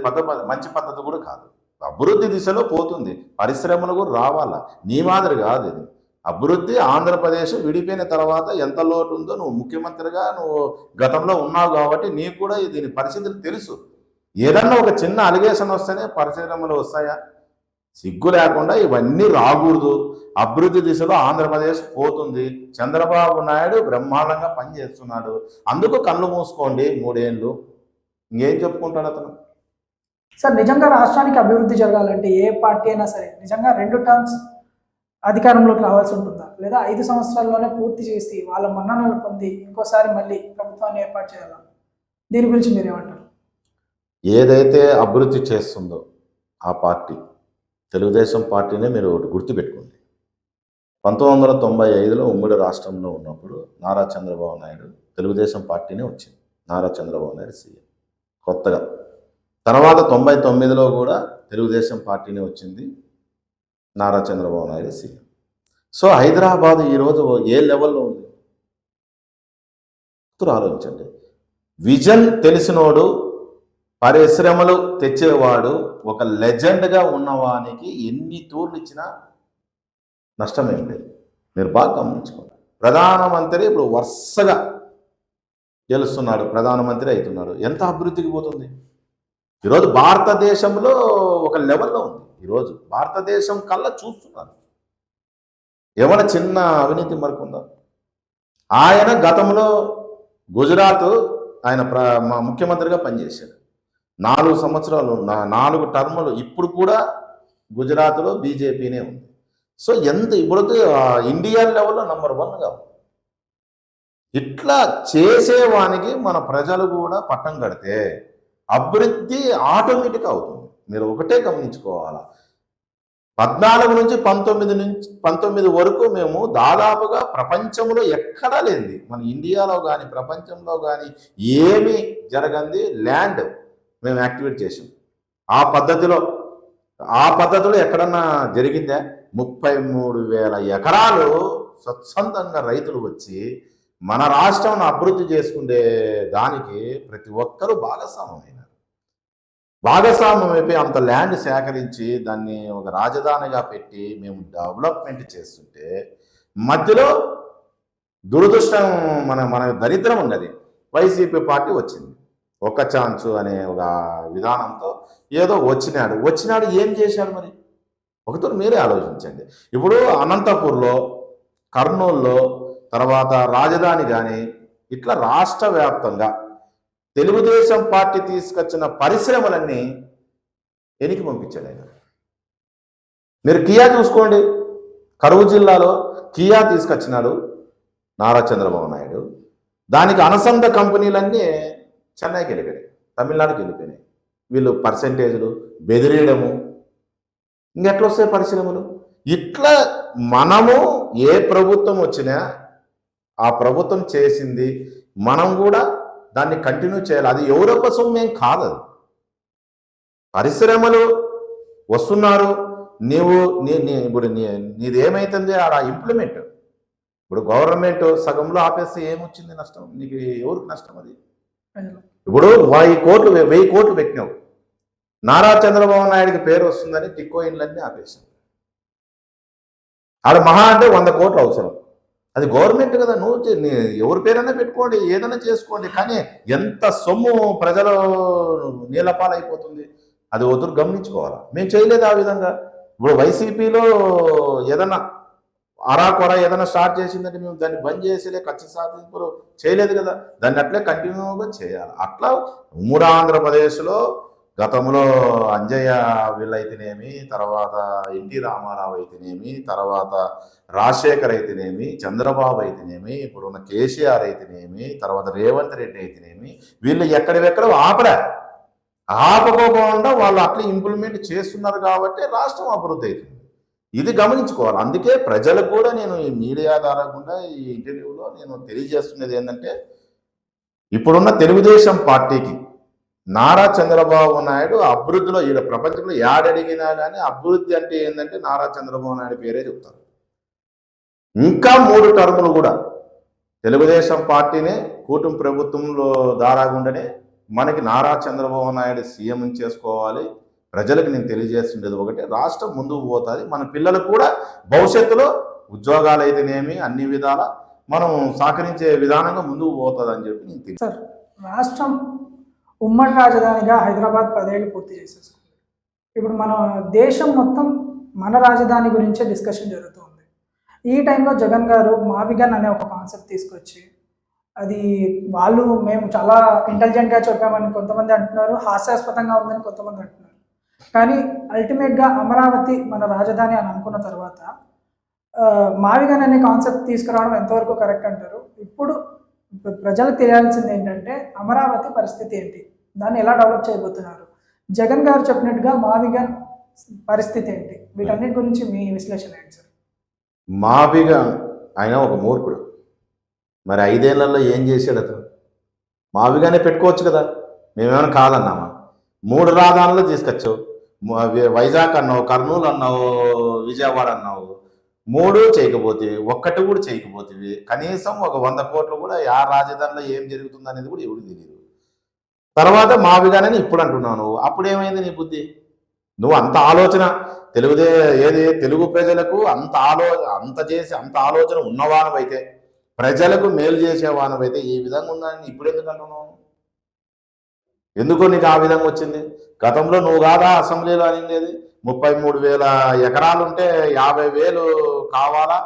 మంచి పద్ధతి కూడా కాదు. అభివృద్ధి దిశలో పోతుంది, పరిశ్రమలు కూడా రావాలా. నీ మాదిరి కాదు ఇది అభివృద్ధి. ఆంధ్రప్రదేశ్ విడిపోయిన తర్వాత ఎంత లోటు ఉందో నువ్వు ముఖ్యమంత్రిగా నువ్వు గతంలో ఉన్నావు కాబట్టి నీకు కూడా దీని పరిస్థితులు తెలుసు. ఏదన్నా ఒక చిన్న అలిగేషన్ వస్తేనే పరిశ్రమలు వస్తాయా? సిగ్గు లేకుండా ఇవన్నీ రాకూడదు. అభివృద్ధి దిశలో ఆంధ్రప్రదేశ్ పోతుంది. చంద్రబాబు నాయుడు బ్రహ్మాండంగా పనిచేస్తున్నాడు. అందుకు కళ్ళు మూసుకోండి 3 ఏళ్ళు. ఇంకేం చెప్పుకుంటాడు అతను? సార్ నిజంగా రాష్ట్రానికి అభివృద్ధి జరగాలంటే ఏ పార్టీ అయినా సరే నిజంగా 2 టర్మ్స్ అధికారంలోకి రావాల్సి ఉంటుందా, లేదా 5 సంవత్సరాల్లోనే పూర్తి చేసి వాళ్ళ మన్ననలు పొంది ఇంకోసారి మళ్ళీ ప్రభుత్వాన్ని ఏర్పాటు చేయాలా? దీని గురించి మీరేమంటారు? ఏదైతే అభివృద్ధి చేస్తుందో ఆ పార్టీ, తెలుగుదేశం పార్టీనే మీరు ఒకటి గుర్తుపెట్టుకోండి. 1995లో ఉమ్మడి రాష్ట్రంలో ఉన్నప్పుడు నారా చంద్రబాబు నాయుడు తెలుగుదేశం పార్టీనే వచ్చింది. నారా చంద్రబాబు నాయుడు సీఎం కొత్తగా. తర్వాత 99లో కూడా తెలుగుదేశం పార్టీనే వచ్చింది. నారా చంద్రబాబు నాయుడు సీఎం. సో హైదరాబాద్ ఈరోజు ఏ లెవెల్లో ఉంది ఆలోచించండి. విజన్ తెలిసినోడు, పరిశ్రమలు తెచ్చేవాడు, ఒక లెజెండ్గా ఉన్నవానికి ఎన్ని తూర్లు ఇచ్చినా నష్టమేం లేదు. మీరు బాగా గమనించుకోండి. ప్రధానమంత్రి ఇప్పుడు వరుసగా గెలుస్తున్నాడు, ప్రధానమంత్రి అవుతున్నాడు. ఎంత అభివృద్ధికి పోతుంది? ఈరోజు భారతదేశంలో ఒక లెవెల్లో ఉంది. ఈరోజు భారతదేశం కల్లా చూస్తున్నారు. ఏమైనా చిన్న అవినీతి మరకుందా? ఆయన గతంలో గుజరాత్ ఆయన ముఖ్యమంత్రిగా పనిచేశాడు. 4 సంవత్సరాలు, 4 టర్ములు. ఇప్పుడు కూడా గుజరాత్లో బీజేపీనే ఉంది. సో ఎంత ఇప్పుడు ఇండియా లెవెల్లో నంబర్ 1గా ఉంది. ఇట్లా చేసేవానికి మన ప్రజలు కూడా పట్టం కడితే అభివృద్ధి ఆటోమేటిక్ అవుతుంది. మీరు ఒకటే గమనించుకోవాలా. 14 నుంచి 19 వరకు మేము దాదాపుగా ప్రపంచంలో ఎక్కడా లేనిది, మన ఇండియాలో కానీ ప్రపంచంలో కానీ ఏమీ జరగంది ల్యాండ్ మేము యాక్టివేట్ చేసాం. ఆ పద్ధతిలో ఎక్కడన్నా జరిగిందా? 33,000 ఎకరాలు స్వచ్ఛందంగా రైతులు వచ్చి మన రాష్ట్రం అభివృద్ధి చేసుకునే దానికి ప్రతి ఒక్కరూ భాగస్వామ్యమైపోయి అంత ల్యాండ్ సేకరించి దాన్ని ఒక రాజధానిగా పెట్టి మేము డెవలప్మెంట్ చేస్తుంటే మధ్యలో దురదృష్టం, మన దరిద్రం ఉన్నది. వైసీపీ పార్టీ వచ్చింది. ఒక ఛాన్సు అనే ఒక విధానంతో ఏదో వచ్చినాడు ఏం చేశాడు? మరి ఒకతో మీరే ఆలోచించండి. ఇప్పుడు అనంతపూర్లో, కర్నూలులో, తర్వాత రాజధాని కానీ ఇట్లా రాష్ట్ర వ్యాప్తంగా తెలుగుదేశం పార్టీ తీసుకొచ్చిన పరిశ్రమలన్నీ ఎనికి పంపించాడు ఆయన. మీరు కియా చూసుకోండి. కరువు జిల్లాలో కియా తీసుకొచ్చినాడు నారా చంద్రబాబు నాయుడు. దానికి అనుసంధ కంపెనీలన్నీ చెన్నైకి వెళ్ళిపోయాయి, తమిళనాడుకి వెళ్ళిపోయినాయి. వీళ్ళు పర్సెంటేజ్లు బెదిరియడము, ఇంకెట్లా వస్తాయి పరిశ్రమలు? ఇట్లా మనము ఏ ప్రభుత్వం వచ్చినా ఆ ప్రభుత్వం చేసింది మనం కూడా దాన్ని కంటిన్యూ చేయాలి. అది ఎవరో కోసం ఏం కాదు. పరిశ్రమలు వస్తున్నారు, ఇప్పుడు నీదేమైతుంది ఆడ ఇంప్లిమెంట్. ఇప్పుడు గవర్నమెంట్ సగంలో ఆపేస్తే ఏమొచ్చింది నష్టం? నీకు ఎవరికి నష్టం? అది ఇప్పుడు 1000 కోట్లు పెట్టినావు. నారా చంద్రబాబు నాయుడికి పేరు వస్తుందని టిక్కోయిన్లన్నీ ఆపేసాం. ఆడ మహా అంటే 100 కోట్లు అవసరం. అది గవర్నమెంట్ కదా, నువ్వు ఎవరి పేరైనా పెట్టుకోండి, ఏదైనా చేసుకోండి. కానీ ఎంత సొమ్ము ప్రజలు నీలపాలైపోతుంది, అది వద్దు గమనించుకోవాలా. మేము చేయలేదు ఆ విధంగా. ఇప్పుడు వైసీపీలో ఏదన్నా అరాకొర ఏదైనా స్టార్ట్ చేసిందంటే మేము దాన్ని బంద్ చేసేలే, కక్ష సాధింపులు చేయలేదు కదా. దాన్ని అట్లే కంటిన్యూగా చేయాలి. అట్లా ఉమ్మడి ఆంధ్రప్రదేశ్లో గతంలో అంజయ్య వీళ్ళైతేనేమి, తర్వాత ఎన్టీ రామారావు అయితేనేమి, తర్వాత రాజశేఖర్ అయితేనేమి, చంద్రబాబు అయితేనేమి, ఇప్పుడున్న కేసీఆర్ అయితేనేమి, తర్వాత రేవంత్ రెడ్డి అయితేనేమి, వీళ్ళు ఎక్కడెక్కడ ఆపకోకుండా వాళ్ళు అట్లా ఇంప్లిమెంట్ చేస్తున్నారు కాబట్టి రాష్ట్రం అభివృద్ధి అవుతుంది. ఇది గమనించుకోవాలి. అందుకే ప్రజలకు కూడా నేను ఈ మీడియా ద్వారా కూడా ఈ ఇంటర్వ్యూలో నేను తెలియజేస్తున్నది ఏంటంటే, ఇప్పుడున్న తెలుగుదేశం పార్టీకి నారా చంద్రబాబు నాయుడు అభివృద్ధిలో ఈ ప్రపంచంలో ఏడడిగినా కానీ అభివృద్ధి అంటే ఏంటంటే నారా చంద్రబాబు నాయుడు పేరే చెప్తారు. ఇంకా 3 టర్ములు కూడా తెలుగుదేశం పార్టీనే కూటమి ప్రభుత్వంలో దారాగుండనే మనకి నారా చంద్రబాబు నాయుడు సీఎం చేసుకోవాలి. ప్రజలకు నేను తెలియజేస్తుండేది ఒకటే, రాష్ట్రం ముందుకు పోతుంది. మన పిల్లలకు కూడా భవిష్యత్తులో ఉద్యోగాలు అయితేనేమి అన్ని విధాల మనం సహకరించే విధానంగా ముందుకు పోతుంది అని చెప్పి నేను తెలియదు. సార్, రాష్ట్రం ఉమ్మడి రాజధానిగా హైదరాబాద్ 10 ఏళ్ళు పూర్తి చేసేసుకుంది. ఇప్పుడు మన దేశం మొత్తం మన రాజధాని గురించే డిస్కషన్ జరుగుతుంది. ఈ టైంలో జగన్ గారు మావిగన్ అనే ఒక కాన్సెప్ట్ తీసుకొచ్చి అది మేము చాలా ఇంటెలిజెంట్గా చెప్పామని కొంతమంది అంటున్నారు, హాస్యాస్పదంగా ఉందని కొంతమంది అంటున్నారు. కానీ అల్టిమేట్గా అమరావతి మన రాజధాని అని అనుకున్న తర్వాత మావిగన్ అనే కాన్సెప్ట్ తీసుకురావడం ఎంతవరకు కరెక్ట్ అంటారు? ఇప్పుడు ప్రజలకు తెలియాల్సింది ఏంటంటే అమరావతి పరిస్థితి ఏంటి, దాన్ని ఎలా డెవలప్ చేయబోతున్నారు, జగన్ గారు చెప్పినట్టుగా మావిగన్ పరిస్థితి ఏంటి, వీటన్నిటి గురించి మీ విశ్లేషణ ఏంటి సార్? మావిగన్ ఆయన ఒక మూర్ఖుడు. మరి 5 ఏళ్లలో ఏం చేశాడు అతను? మావిగానే పెట్టుకోవచ్చు కదా, మేమేమైనా కాదన్నామా? 3 రాజధానులు తీసుకొచ్చావు, వైజాగ్ అన్నావు, కర్నూలు అన్నావు, విజయవాడ అన్నావు. 3 చేయకపోతే, ఒక్కటి కూడా చేయకపోతే, కనీసం ఒక 100 కోట్లు కూడా ఆ రాజధానిలో ఏం జరుగుతుంది అనేది కూడా ఎవరు తెలియదు. తర్వాత మావిగానని ఇప్పుడు అంటున్నావు. అప్పుడు ఏమైంది నీ బుద్ధి? నువ్వు అంత ఆలోచన తెలుగు ప్రజలకు అంత చేసి అంత ఆలోచన ఉన్నవానవైతే, ప్రజలకు మేలు చేసేవానవైతే ఈ విధంగా ఉందని ఇప్పుడు ఎందుకు అంటున్నావు? ఎందుకో నీకు ఆ విధంగా వచ్చింది? గతంలో నువ్వు కాదా అసెంబ్లీలో అనేది 33,000 ఎకరాలు ఉంటే 50,000 కావాలా,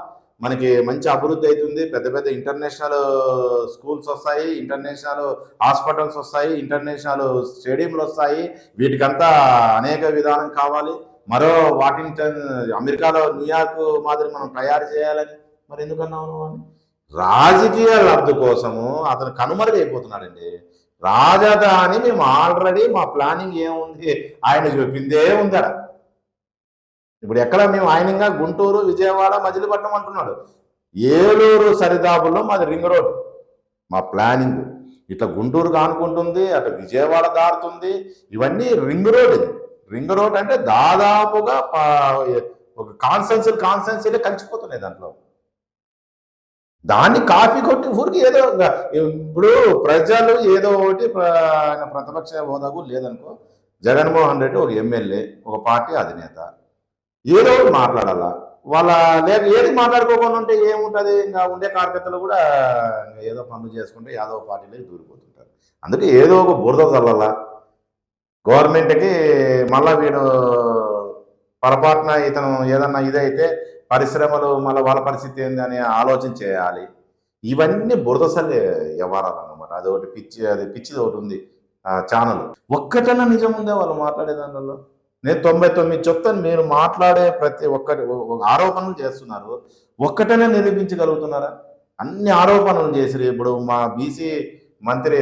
మనకి మంచి అభివృద్ధి అవుతుంది, పెద్ద పెద్ద ఇంటర్నేషనల్ స్కూల్స్ వస్తాయి, ఇంటర్నేషనల్ హాస్పిటల్స్ వస్తాయి, ఇంటర్నేషనల్ స్టేడియంలు వస్తాయి, వీటికంతా అనేక విధానం కావాలి, మరో వాషింగ్టన్ అమెరికాలో న్యూయార్క్ మాదిరి మనం తయారు చేయాలని. మరి ఎందుకన్నావు నువ్వు అని? రాజకీయ లబ్ధి కోసము అతను కనుమరుగైపోతున్నాడండి. రాజధాని మేము ఆల్రెడీ మా ప్లానింగ్ ఏముంది, ఆయన చెప్పిందే ఉందా. ఇప్పుడు ఎక్కడ మేము ఆయనంగా గుంటూరు, విజయవాడ, మజిలీపట్నం అంటున్నాడు. ఏలూరు సరిదాపుల్లో మాది రింగ్ రోడ్, మా ప్లానింగ్ ఇట్లా గుంటూరు కానుకుంటుంది, అటు విజయవాడ దాటుతుంది, ఇవన్నీ రింగ్ రోడ్. ఇది రింగ్ రోడ్ అంటే దాదాపుగా ఒక కాన్స్టెన్సీలే కలిసిపోతున్నాయి దాంట్లో. దాన్ని కాపీ కొట్టి ఊరికి ఏదో ఇప్పుడు ప్రజలు ఏదో ఒకటి ఆయన ప్రతిపక్ష హోదాకు లేదనుకో, జగన్మోహన్ రెడ్డి ఒక ఎమ్మెల్యే, ఒక పార్టీ అధినేత, ఏదో ఒకటి మాట్లాడాలా. ఏది మాట్లాడుకోకుండా ఉంటే ఏముంటుంది? ఇంకా ఉండే కార్యకర్తలు కూడా ఏదో పనులు చేసుకుంటే యాదవ పార్టీలోకి దూరిపోతుంటారు. అందుకే ఏదో ఒక బురద చల్లాలా గవర్నమెంట్కి. మళ్ళా వీడు పొరపాటున ఇతను ఏదన్నా ఇదైతే పరిశ్రమలు మళ్ళీ వాళ్ళ పరిస్థితి ఏంది అని ఆలోచన చేయాలి. ఇవన్నీ బురదసల్లే వ్యవహారాలు అన్నమాట. అది పిచ్చిది ఒకటి ఉంది ఛానల్. ఒక్కటన్నా నిజం ఉందే వాళ్ళు మాట్లాడే దానిలో? నేను 99 చెప్తాను, మీరు మాట్లాడే ప్రతి ఒక్కటి ఆరోపణలు చేస్తున్నారు, ఒక్కటనే నిరూపించగలుగుతున్నారా? అన్ని ఆరోపణలు చేసిరి. ఇప్పుడు మా బీసీ మంత్రి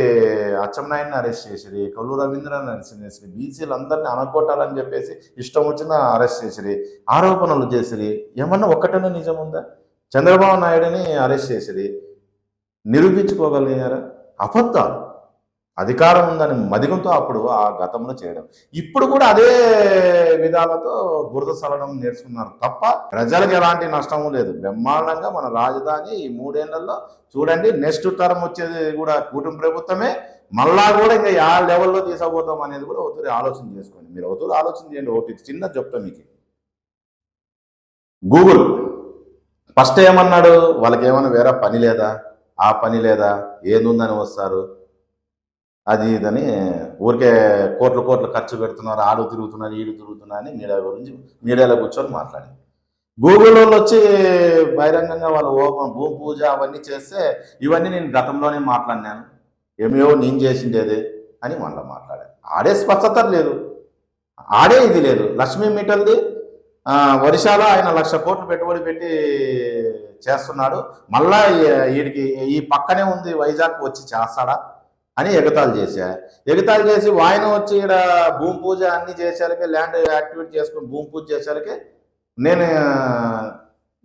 అచ్చెన్నాయుడిని అరెస్ట్ చేసిరి, కొల్లు రవీంద్రని అరెస్ట్ చేసిరి, బీసీలు అందరినీ అనగొట్టాలని చెప్పేసి ఇష్టం వచ్చిన అరెస్ట్ చేసిరి, ఆరోపణలు చేసిరి. ఏమన్నా ఒక్కటనే నిజం ఉందా? చంద్రబాబు నాయుడిని అరెస్ట్ చేసిరి, నిరూపించుకోగలిగారా? అబద్ధాలు. అధికారం ఉందని మదిగంతో అప్పుడు ఆ గతంలో చేయడం, ఇప్పుడు కూడా అదే విధాలతో బురద సలడం నేర్చుకున్నారు తప్ప ప్రజలకు ఎలాంటి నష్టము లేదు. బ్రహ్మాండంగా మన రాజధాని ఈ 3 ఏళ్లలో చూడండి, నెక్స్ట్ టర్మ్ వచ్చేది కూడా కూటమి ప్రభుత్వమే. మళ్ళా కూడా ఇంకా ఆ లెవెల్లో తీసుకుపోతాం అనేది కూడా ఒకసారి ఆలోచన చేసుకోండి. మీరు ఒకసారి ఆలోచన చేయండి. ఒకటి చిన్న చెప్తాం మీకు. గూగుల్ ఫస్ట్ ఏమన్నాడు? వాళ్ళకి ఏమైనా వేరే పని లేదా, ఆ పని లేదా, ఏదుందని వస్తారు, అది ఇదని ఊరికే కోట్లు ఖర్చు పెడుతున్నారు, ఆడు తిరుగుతున్నారు, ఈడు తిరుగుతున్నారు అని మీడియా గురించి మీడియాలో కూర్చొని మాట్లాడి, గూగుల్ వాళ్ళు వచ్చి బహిరంగంగా వాళ్ళు భూమి పూజ అవన్నీ చేస్తే ఇవన్నీ నేను గతంలోనే మాట్లాడినాను, ఏమేవో నేను చేసిండేది అని మళ్ళీ మాట్లాడాను. ఆడే స్పష్టత లేదు, ఆడే ఇది లేదు. లక్ష్మీ మీటర్ది ఒరిస్సాలో ఆయన 1,00,000 కోట్లు పెట్టుబడి పెట్టి చేస్తున్నాడు, మళ్ళా వీడికి ఈ పక్కనే ఉంది వైజాగ్ వచ్చి చేస్తాడా అని ఎగతాళి చేసి ఆయన వచ్చి ఇక్కడ భూమి పూజ అన్ని చేసేసరికి, ల్యాండ్ యాక్టివేట్ చేసుకుని భూమి పూజ చేసేసరికి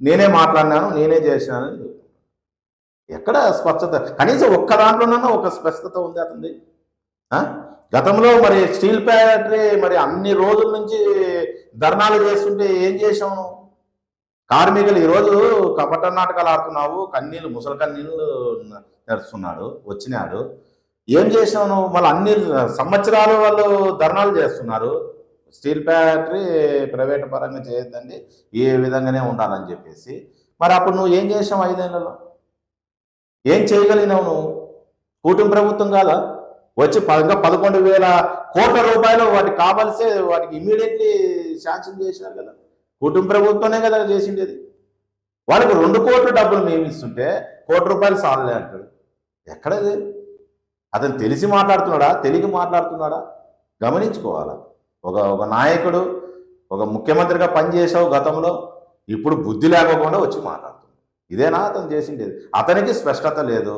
నేనే మాట్లాడినాను, నేనే చేశానని. ఎక్కడ స్పష్టత? కనీసం ఒక్క దాంట్లోనన్నా ఒక స్పష్టత ఉంది అతనిది. గతంలో మరి స్టీల్ ఫ్యాక్టరీ మరి అన్ని రోజుల నుంచి ధర్నాలు చేస్తుంటే ఏం చేసాము? కార్మికులు ఈరోజు కపట నాటకాలు ఆడుతున్నావు, ముసలి కన్నీళ్ళు నడుస్తున్నాడు, వచ్చినాడు, ఏం చేసావు? మళ్ళీ అన్ని సంవత్సరాలు వాళ్ళు ధర్నాలు చేస్తున్నారు, స్టీల్ ఫ్యాక్టరీ ప్రైవేట్ పరంగా చేయొద్దండి, ఏ విధంగానే ఉండాలని చెప్పేసి. మరి అప్పుడు నువ్వు ఏం చేసావు? 5 ఏళ్లలో ఏం చేయగలిగినావు నువ్వు? కూటమి ప్రభుత్వం కాదా వచ్చి 11,000 కోట్ల రూపాయలు వాటికి కావాల్సే వాటికి ఇమీడియట్లీ శాంక్షన్ చేశారు కదా. కుటుంబ ప్రభుత్వమే కదా చేసిండేది. వాళ్ళకి 2 కోట్ల డబ్బులు మేము ఇస్తుంటే ₹1 సాలలే అంటాడు. ఎక్కడది? అతను తెలిసి మాట్లాడుతున్నాడా, తెలియక మాట్లాడుతున్నాడా గమనించుకోవాలా. ఒక నాయకుడు, ఒక ముఖ్యమంత్రిగా పనిచేసావు గతంలో, ఇప్పుడు బుద్ధి లేకపోకుండా వచ్చి మాట్లాడుతున్నాడు. ఇదేనా అతను చేసిండేది? అతనికి స్పష్టత లేదు,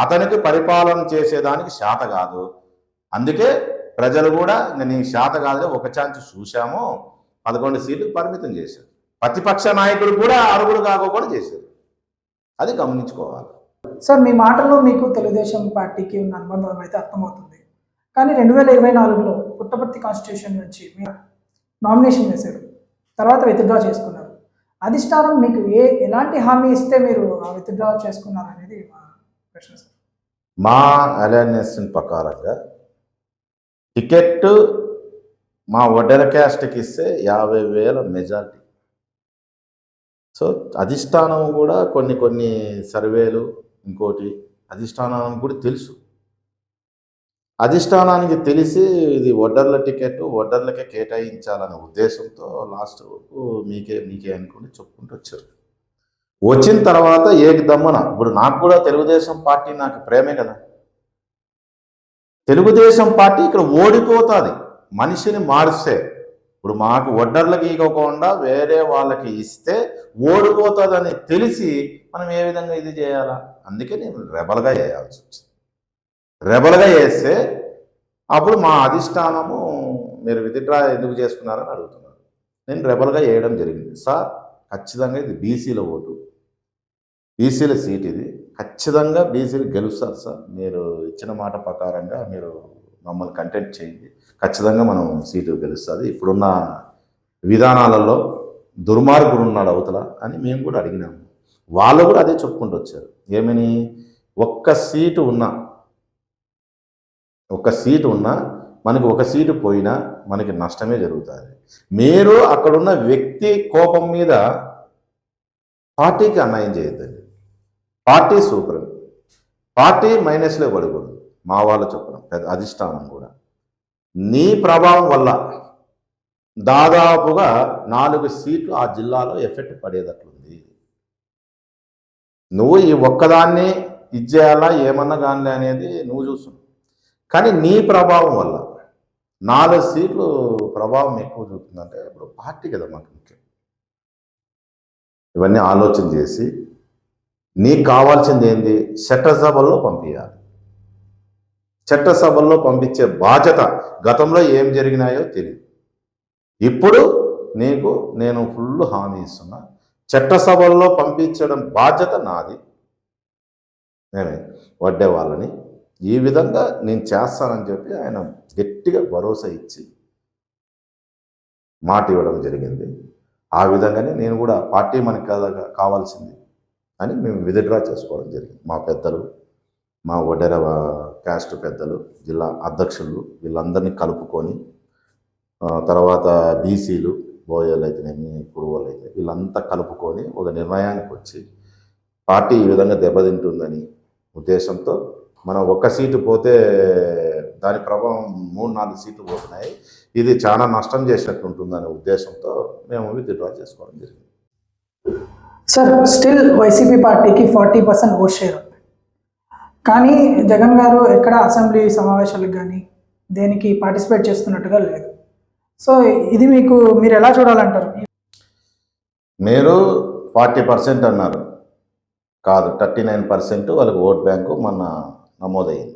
అతనికి పరిపాలన చేసేదానికి శాత కాదు. అందుకే ప్రజలు కూడా నీ శాత కాదులే, ఒక ఛాన్స్ చూశాము, 11 సీట్లు పరిమితం చేశారు. ప్రతిపక్ష నాయకుడు కూడా అరుగుడు కాకోకుండా చేశారు. అది గమనించుకోవాలి. సార్, మీ మాటల్లో మీకు తెలుగుదేశం పార్టీకి ఉన్న అనుబంధం అయితే అర్థమవుతుంది. కానీ 2024లో పుట్టపర్తి కాన్స్టిట్యూషన్ నుంచి మీరు నామినేషన్ వేశారు, తర్వాత విత్డ్రా చేసుకున్నారు. అధిష్టానం మీకు ఎలాంటి హామీ ఇస్తే మీరు విత్డ్రా చేసుకున్నారు అనేది మా ప్రశ్న సార్. మా అలయన్స్ ప్రకారంగా టికెట్ మా వడ్డెర క్యాస్ట్కి ఇస్తే 50,000 మెజార్టీ. సో అధిష్టానం కూడా కొన్ని సర్వేలు, ఇంకోటి అధిష్టానానికి కూడా తెలుసు. అధిష్టానానికి తెలిసి ఇది వడ్డర్ల టికెట్ వడ్డర్లకే కేటాయించాలనే ఉద్దేశంతో లాస్ట్ వరకు మీకే అనుకుని చెప్పుకుంటూ వచ్చారు. వచ్చిన తర్వాత ఏకదమ్మన ఇప్పుడు నాకు కూడా తెలుగుదేశం పార్టీ నాకు ప్రేమే కదా. తెలుగుదేశం పార్టీ ఇక్కడ ఓడిపోతుంది మనిషిని మారిస్తే. ఇప్పుడు మాకు వడ్డర్లకి ఇవ్వకుండా వేరే వాళ్ళకి ఇస్తే ఓడిపోతుందని తెలిసి మనం ఏ విధంగా ఇది చేయాలా? అందుకే నేను రెబల్గా చేయాల్సి వచ్చింది. రెబల్గా చేస్తే అప్పుడు మా అధిష్టానము మీరు విత్డ్రా ఎందుకు చేసుకున్నారని అడుగుతున్నారు. నేను రెబల్గా చేయడం జరిగింది. సార్ ఖచ్చితంగా ఇది బీసీల ఓటు, బీసీల సీట్, ఇది ఖచ్చితంగా బీసీలు గెలుస్తారు సార్. మీరు ఇచ్చిన మాట ప్రకారంగా మీరు మమ్మల్ని కంటెంట్ చేయండి, ఖచ్చితంగా మనం సీటు గెలుస్తుంది. ఇప్పుడున్న విధానాలలో దుర్మార్గుడు ఉన్నాడు అవతల అని మేము కూడా అడిగినాము. వాళ్ళు కూడా అదే చెప్పుకుంటూ వచ్చారు. ఏమని? ఒక్క సీటు ఉన్నా మనకి ఒక సీటు పోయినా మనకి నష్టమే జరుగుతుంది. మీరు అక్కడున్న వ్యక్తి కోపం మీద పార్టీకి అన్యాయం చేయొద్దండి. పార్టీ సూపర్, పార్టీ మైనస్లో పడకూడదు. మా వాళ్ళు చెప్పడం పెద్ద అధిష్టానం కూడా నీ ప్రభావం వల్ల దాదాపుగా 4 సీట్లు ఆ జిల్లాలో ఎఫెక్ట్ పడేటట్లుంది. నువ్వు ఈ ఒక్కదాన్ని ఇచ్చేయాలా ఏమన్నా కానీ అనేది నువ్వు చూస్తున్నావు. కానీ నీ ప్రభావం వల్ల 4 సీట్లు ప్రభావం ఎక్కువ చూపుతుందంటే ఇప్పుడు పార్టీ కదా మాకు ముఖ్యం. ఇవన్నీ ఆలోచన చేసి నీకు కావాల్సింది ఏంది? చట్టసభల్లో పంపించాలి. చట్టసభల్లో పంపించే బాధ్యత గతంలో ఏం జరిగినాయో తెలియదు. ఇప్పుడు నేను ఫుల్ హామీ ఇస్తున్నా, చట్టసభల్లో పంపించడం బాధ్యత నాది. నేనే వడ్డే వాళ్ళని ఈ విధంగా నేను చేస్తానని చెప్పి ఆయన గట్టిగా భరోసా ఇచ్చి మాట ఇవ్వడం జరిగింది. ఆ విధంగానే నేను కూడా పార్టీ మనకి కావాల్సింది అని మేము విత్డ్రా చేసుకోవడం జరిగింది. మా పెద్దలు, మా వడ్డెర క్యాస్ట్ పెద్దలు, జిల్లా అధ్యక్షులు వీళ్ళందరినీ కలుపుకొని, తర్వాత బీసీలు, బోయలు అయితేనేమి, కురువలు అయితే వీళ్ళంతా కలుపుకొని ఒక నిర్ణయానికి వచ్చి పార్టీ ఈ విధంగా దెబ్బతింటుందని ఉద్దేశంతో మనం 1 సీటు పోతే దాని ప్రభావం 3-4 సీట్లు పోతున్నాయి, ఇది చాలా నష్టం చేసినట్టు ఉంటుందనే ఉద్దేశంతో మేము విత్డ్రా చేసుకోవడం జరిగింది. సార్, స్టిల్ వైసీపీ పార్టీకి 40% ఓట్ షేర్ ఉంది. కానీ జగన్ గారు ఎక్కడ అసెంబ్లీ సమావేశాలకు కానీ దేనికి పార్టిసిపేట్ చేస్తున్నట్టుగా లేదు. సో ఇది మీరు ఎలా చూడాలంటారు? మీరు 40% అన్నారు, కాదు 39% వాళ్ళకి ఓట్ బ్యాంకు మొన్న నమోదయ్యింది.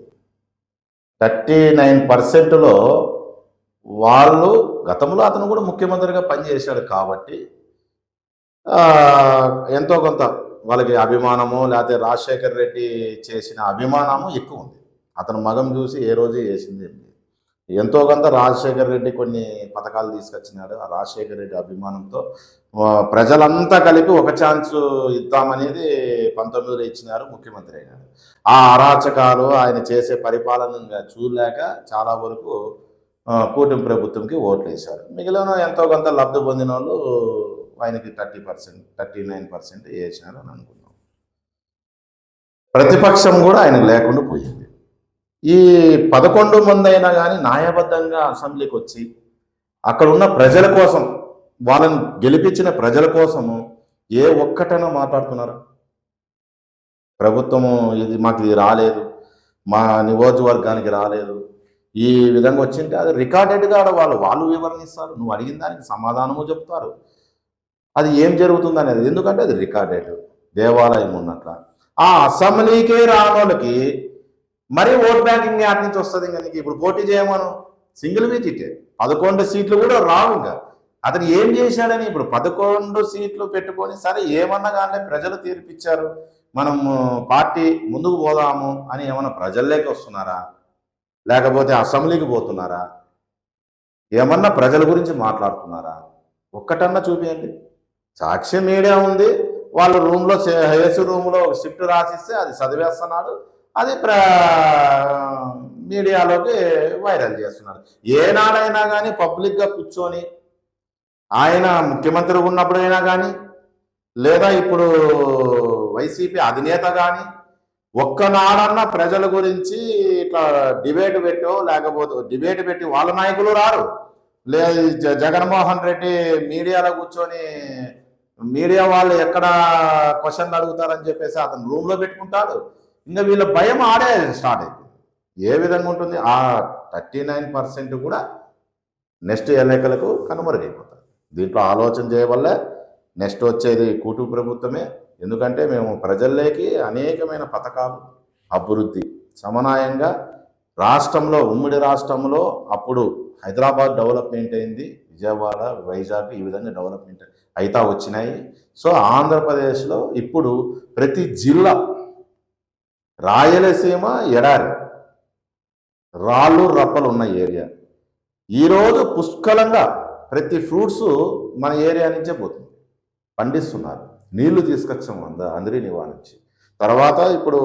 39%లో వాళ్ళు గతంలో అతను కూడా ముఖ్యమంత్రిగా పనిచేశాడు కాబట్టి ఎంతో కొంత వాళ్ళకి అభిమానము, లేకపోతే రాజశేఖర్ రెడ్డి చేసిన అభిమానము ఎక్కువ ఉంది. అతను మగం చూసి ఏ రోజు వేసింది ఎంతో కొంత రాజశేఖర్ రెడ్డి కొన్ని పథకాలు తీసుకొచ్చినాడు. ఆ రాజశేఖర్ రెడ్డి అభిమానంతో ప్రజలంతా కలిపి ఒక ఛాన్స్ ఇద్దామనేది 19లో ఇచ్చినారు, ముఖ్యమంత్రి అయినాడు. ఆ అరాచకాలు ఆయన చేసే పరిపాలన చూడలేక చాలా వరకు కూటమి ప్రభుత్వంకి ఓట్లు వేశారు. మిగిలిన ఎంతో కొంత లబ్ధి పొందిన వాళ్ళు ఆయనకి 30%, 39% వేసినారు అని అనుకున్నాం. ప్రతిపక్షం కూడా ఆయనకు లేకుండా పోయింది. ఈ 11 మంది అయినా కానీ న్యాయబద్ధంగా అసెంబ్లీకి వచ్చి అక్కడ ఉన్న ప్రజల కోసం వాళ్ళని గెలిపించిన ప్రజల కోసము ఏ ఒక్కటైనా మాట్లాడుతున్నారా? ప్రభుత్వము మాకు ఇది రాలేదు, మా నియోజకవర్గానికి రాలేదు, ఈ విధంగా వచ్చింటే అది రికార్డెడ్గా వాళ్ళు వివరణ ఇస్తారు, నువ్వు అడిగిన దానికి సమాధానము చెప్తారు. అది ఏం జరుగుతుంది అనేది, ఎందుకంటే అది రికార్డెడ్ దేవాలయం ఉన్నట్ల. ఆ అసెంబ్లీకే రానోళ్ళకి మరీ ఓట్ బ్యాంకింగ్ యాడ్ నుంచి వస్తుంది. ఇంకా నీకు ఇప్పుడు పోటీ చేయమను, సింగిల్ విజిట్ 11 సీట్లు కూడా రావు. ఇంకా అతను ఏం చేశాడని ఇప్పుడు 11 సీట్లు పెట్టుకొని సరే ఏమన్నా కానీ ప్రజలు తీర్పిచ్చారు, మనం పార్టీ ముందుకు పోదాము అని ఏమన్నా ప్రజల్లోకి వస్తున్నారా, లేకపోతే అసెంబ్లీకి పోతున్నారా, ఏమన్నా ప్రజల గురించి మాట్లాడుతున్నారా? ఒక్కటన్నా చూపించండి. సాక్షి మీడియా ఉంది, వాళ్ళు రూమ్లో ఏసీ రూమ్లో షిఫ్ట్ రాసిస్తే అది చదివేస్తున్నాడు, అది మీడియాలోకి వైరల్ చేస్తున్నాడు. ఏనాడైనా కానీ పబ్లిక్గా కూర్చొని ఆయన ముఖ్యమంత్రి ఉన్నప్పుడైనా కానీ లేదా ఇప్పుడు వైసీపీ అధినేత కానీ ఒక్కనాడన్నా ప్రజల గురించి ఇట్లా డిబేట్ పెట్టో లేకపోతే డిబేట్ పెట్టి వాళ్ళ నాయకులు రారు, లేదు జగన్మోహన్ రెడ్డి మీడియాలో కూర్చొని మీడియా వాళ్ళు ఎక్కడ క్వశ్చన్లు అడుగుతారని చెప్పేసి అతను రూమ్లో పెట్టుకుంటాడు. ఇంకా వీళ్ళ భయం ఆడే స్టార్ట్ అయిపోయింది. ఏ విధంగా ఉంటుంది? ఆ 39% కూడా నెక్స్ట్ ఎన్నికలకు కనుమరుగైపోతారు. దీంట్లో ఆలోచన చేయవల్లే నెక్స్ట్ వచ్చేది కూటమి ప్రభుత్వమే. ఎందుకంటే మేము ప్రజల్లోకి అనేకమైన పథకాలు, అభివృద్ధి సమన్వయంగా రాష్ట్రంలో, ఉమ్మడి రాష్ట్రంలో అప్పుడు హైదరాబాద్ డెవలప్మెంట్ అయింది, విజయవాడ, వైజాగ్ ఈ విధంగా డెవలప్మెంట్ అయితే వచ్చినాయి. సో ఆంధ్రప్రదేశ్లో ఇప్పుడు ప్రతి జిల్లా, రాయలసీమ ఎడారి, రాళ్ళు రప్పలు ఉన్న ఏరియా, ఈరోజు పుష్కలంగా ప్రతి ఫ్రూట్స్ మన ఏరియా నుంచే పోతుంది, పండిస్తున్నారు. నీళ్లు తీసుకొచ్చాం అందరి నివా నుంచి. తర్వాత ఇప్పుడు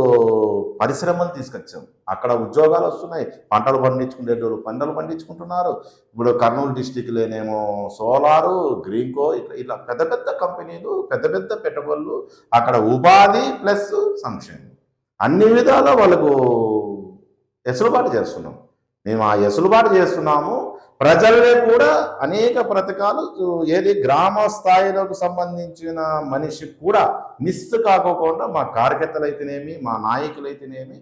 పరిశ్రమలు తీసుకొచ్చాం, అక్కడ ఉద్యోగాలు వస్తున్నాయి, పంటలు పండించుకునేటోళ్ళు పంటలు పండించుకుంటున్నారు. ఇప్పుడు కర్నూలు డిస్టిక్లోనేమో సోలారు, గ్రీన్కో ఇట్లా పెద్ద పెద్ద కంపెనీలు, పెద్ద పెద్ద పెట్టుబడులు, అక్కడ ఉపాధి ప్లస్ సంక్షేమం అన్ని విధాలా వాళ్ళకు ఎసులుబాటు చేస్తున్నాం. మేము ఆ ఎసులుబాటు చేస్తున్నాము. ప్రజలే కూడా అనేక పథకాలు, ఏది గ్రామ స్థాయిలోకి సంబంధించిన మనిషి కూడా మిస్ కాకోకుండా మా కార్యకర్తలు అయితేనేమి, మా నాయకులు అయితేనేమి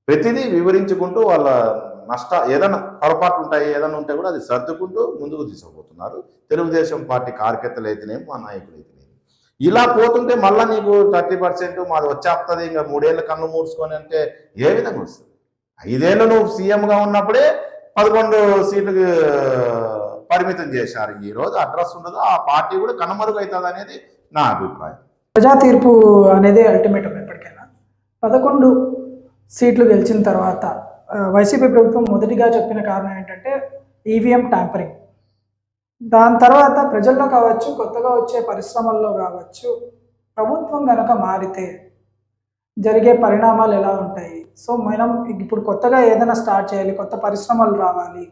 ప్రతిదీ వివరించుకుంటూ వాళ్ళ ఏదైనా పొరపాట్లు ఉంటాయి, ఏదైనా ఉంటే కూడా అది సర్దుకుంటూ ముందుకు తీసుకుపోతున్నారు. తెలుగుదేశం పార్టీ కార్యకర్తలు అయితేనేమి, మా నాయకులు అయితేనేమి. ఇలా పోతుంటే మళ్ళీ నీకు 30% మాది వచ్చేస్తుంది, ఇంకా 3 ఏళ్ళు కళ్ళు మూడ్చుకొని అంటే ఏ విధంగా వస్తుంది? 5 ఏళ్ళు నువ్వు సీఎంగా ఉన్నప్పుడే 11 సీట్లకు పరిమితం చేశారు. ఈరోజు అడ్రస్ ఉండదు, ఆ పార్టీ కూడా కనుమరుగు అవుతుంది అనేది నా అభిప్రాయం. ప్రజా తీర్పు అనేది అల్టిమేటం. ఎప్పటికైనా 11 సీట్లు గెలిచిన తర్వాత వైసీపీ ప్రభుత్వం మొదటిగా చెప్పిన కారణం ఏంటంటే ఈవీఎం ట్యాంపరింగ్. దాని తర్వాత ప్రజల్లో కావచ్చు, కొత్తగా వచ్చే పరిశ్రమల్లో కావచ్చు, ప్రభుత్వం కనుక మారితే జరిగే పరిణామాలు ఎలా ఉంటాయి? సో మనం ఇప్పుడు కొత్తగా ఏదైనా స్టార్ట్ చేయాలి, కొత్త పరిశ్రమలు రావాలి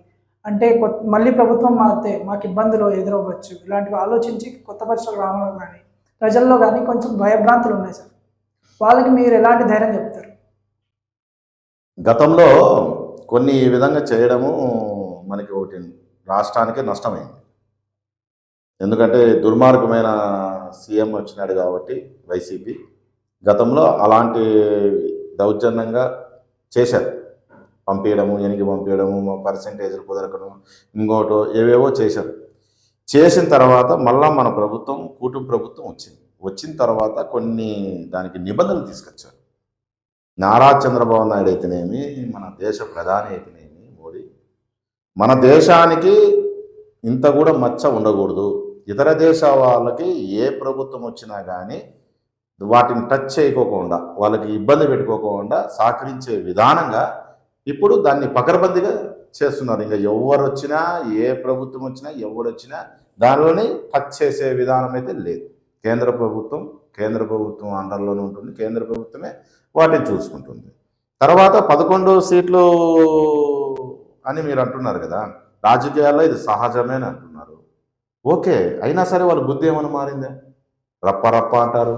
అంటే మళ్ళీ ప్రభుత్వం మారితే మాకు ఇబ్బందులు ఎదురవ్వచ్చు. ఇలాంటివి ఆలోచించి కొత్త పరిశ్రమలు రావడం కానీ ప్రజల్లో కానీ కొంచెం భయభ్రాంతులు ఉన్నాయి సార్. వాళ్ళకి మీరు ఎలాంటి ధైర్యం చెప్తారు? గతంలో కొన్ని ఈ విధంగా చేయడము మనకి ఒకటి రాష్ట్రానికి నష్టమైంది. ఎందుకంటే దుర్మార్గమైన సీఎం వచ్చినాడు కాబట్టి వైసీపీ గతంలో అలాంటి దౌర్జన్యంగా చేశారు. పంపించడము, ఎనికి పంపించడము, పర్సెంటేజ్లు కుదరకడం, ఇంకోటో ఏవేవో చేశారు. చేసిన తర్వాత మళ్ళా మన ప్రభుత్వం, కూటమి ప్రభుత్వం వచ్చిన తర్వాత కొన్ని దానికి నిబంధనలు తీసుకొచ్చారు. నారా చంద్రబాబు నాయుడు అయితేనేమి, మన దేశ ప్రధాని అయితేనేమి మోడీ, మన దేశానికి ఇంత కూడా మచ్చ ఉండకూడదు, ఇతర దేశ వాళ్ళకి ఏ ప్రభుత్వం వచ్చినా కానీ వాటిని టచ్ చేయకోకుండా, వాళ్ళకి ఇబ్బంది పెట్టుకోకుండా సహకరించే విధానంగా ఇప్పుడు దాన్ని పకడ్బందీగా చేస్తున్నారు. ఇంకా ఎవరు వచ్చినా, ఏ ప్రభుత్వం వచ్చినా, ఎవడొచ్చినా దానిలోనే టచ్ చేసే విధానం అయితే లేదు. కేంద్ర ప్రభుత్వం అండర్లోనే ఉంటుంది, కేంద్ర ప్రభుత్వమే వాటిని చూసుకుంటుంది. తర్వాత 11 సీట్లు అని మీరు అంటున్నారు కదా, రాజకీయాల్లో ఇది సహజమే అని అంటున్నారు. ఓకే, అయినా సరే వాళ్ళ బుద్ధి ఏమైనా మారిందా? రప్ప అంటారు,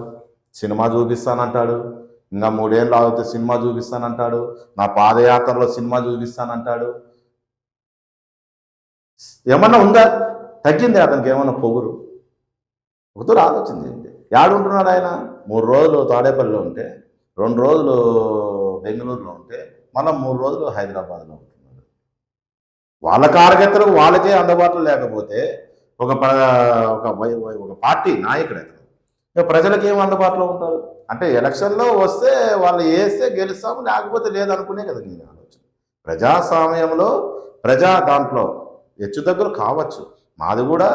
సినిమా చూపిస్తానంటాడు, ఇంకా 3 ఏళ్ళు ఆగితే సినిమా చూపిస్తానంటాడు, నా పాదయాత్రలో సినిమా చూపిస్తానంటాడు. ఏమన్నా ఉందా? తగ్గింది అతనికి ఏమన్నా పొగురు? ఒకతూరు ఆలోచన చేయండి. యాడుంటున్నాడు ఆయన? 3 రోజులు తాడేపల్లిలో ఉంటే, 2 రోజులు బెంగళూరులో ఉంటే, మళ్ళీ 3 రోజులు హైదరాబాద్లో ఉంటున్నాడు. వాళ్ళ కార్యకర్తలకు వాళ్ళకే అందుబాటులో లేకపోతే ఒక పార్టీ నాయకుడు అతను ఇక ప్రజలకు ఏం అందుబాటులో ఉంటారు? అంటే ఎలక్షన్లో వస్తే వాళ్ళు వేస్తే గెలుస్తాము, లేకపోతే లేదనుకునే కదా నేను ఆలోచన. ప్రజాస్వామ్యంలో ప్రజా దాంట్లో హెచ్చుతగ్గులు కావచ్చు. మాది కూడా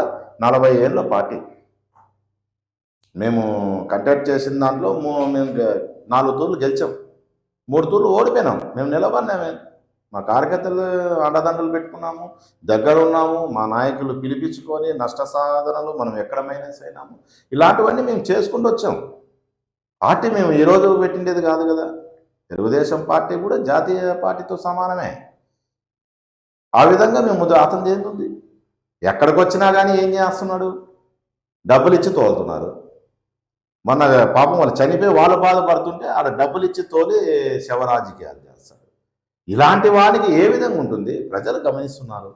40 ఏళ్ళ పార్టీ. మేము కంటెక్ట్ చేసిన దాంట్లో మేము 4 తూర్లు గెలిచాం, 3 తూర్లు ఓడిపోయినాం. మేము నిలబడినామే. మా కార్యకర్తలు అండదండలు పెట్టుకున్నాము, దగ్గర ఉన్నాము, మా నాయకులు పిలిపించుకొని నష్ట సాధనలు మనం ఎక్కడ మైనస్ అయినాము. ఇలాంటివన్నీ మేము చేసుకుంటూ వచ్చాం. పార్టీ మేము ఈరోజు పెట్టిండేది కాదు కదా. తెలుగుదేశం పార్టీ కూడా జాతీయ పార్టీతో సమానమే. ఆ విధంగా మేము అతను ఏంటుంది, ఎక్కడికి వచ్చినా కానీ ఏం చేస్తున్నాడు? డబ్బులు ఇచ్చి తోలుతున్నారు. మొన్న పాపం వాళ్ళు చనిపోయి వాళ్ళు బాధపడుతుంటే ఆడ డబ్బులు ఇచ్చి తోలి శవరాజకీయాలు చేస్తారు. ఇలాంటి వాడికి ఏ విధంగా ఉంటుంది? ప్రజలు గమనిస్తున్నారు,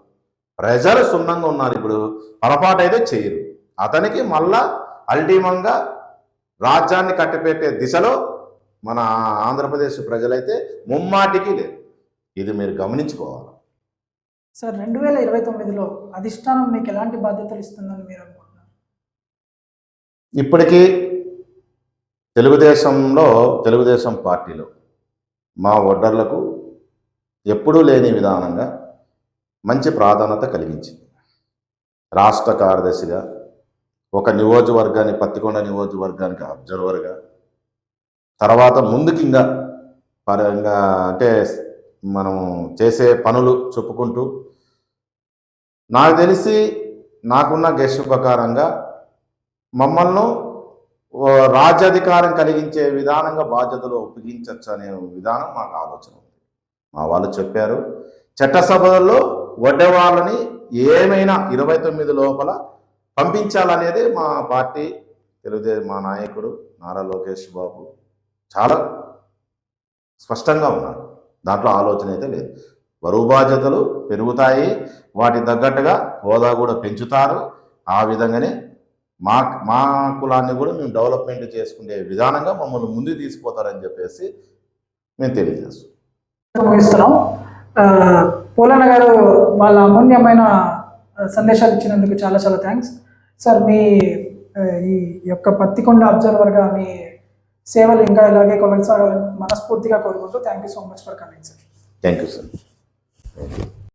ప్రజలు సున్నంగా ఉన్నారు. ఇప్పుడు పొరపాటు అయితే చేయరు. అతనికి మళ్ళా అల్టిమంగా రాజ్యాన్ని కట్టిపెట్టే దిశలో మన ఆంధ్రప్రదేశ్ ప్రజలైతే ముమ్మాటికి లేదు. ఇది మీరు గమనించుకోవాలి. సార్ 2029లో అధిష్టానం మీకు ఎలాంటి బాధ్యతలు ఇస్తుందని మీరు అనుకుంటున్నారు? ఇప్పటికీ తెలుగుదేశం పార్టీలో మా ఓటర్లకు ఎప్పుడూ లేని విధానంగా మంచి ప్రాధాన్యత కలిగించింది. రాష్ట్ర కార్యదర్శిగా, ఒక నియోజకవర్గాన్ని, పత్తికొండ నియోజకవర్గానికి అబ్జర్వర్గా, తర్వాత ముందుకింగా పరంగా అంటే మనం చేసే పనులు చెప్పుకుంటూ, నాకు తెలిసి నాకున్న గెస్ట్ ప్రకారంగా మమ్మల్ని రాజ్యాధికారం కలిగించే విధానంగా బాధ్యతలు ఒప్పించవచ్చు అనే విధానం మాకు ఆలోచన ఉంది. మా వాళ్ళు చెప్పారు, చట్టసభల్లో వడ్డేవాళ్ళని ఏమైనా 29 లోపల పంపించాలనేది మా పార్టీ మా నాయకుడు నారా లోకేష్ బాబు చాలా స్పష్టంగా ఉన్నారు. దాంట్లో ఆలోచన అయితే లేదు. బరువు బాధ్యతలు పెరుగుతాయి, వాటి తగ్గట్టుగా హోదా కూడా పెంచుతారు. ఆ విధంగానే మా కులాన్ని కూడా మేము డెవలప్మెంట్ చేసుకునే విధానంగా మమ్మల్ని ముందుకు తీసుకుపోతారని చెప్పేసి మేము ముగిస్తున్నాం. పోలన్న గారు వాళ్ళ అమూల్యమైన సందేశాలు ఇచ్చినందుకు చాలా చాలా థ్యాంక్స్ సార్. మీ ఈ యొక్క పత్తికొండ అబ్జర్వర్గా మీ సేవలు ఇంకా ఇలాగే కొనసాగాలని మనస్ఫూర్తిగా కోరుకుంటూ thank you so much for coming sir. Thank you sir.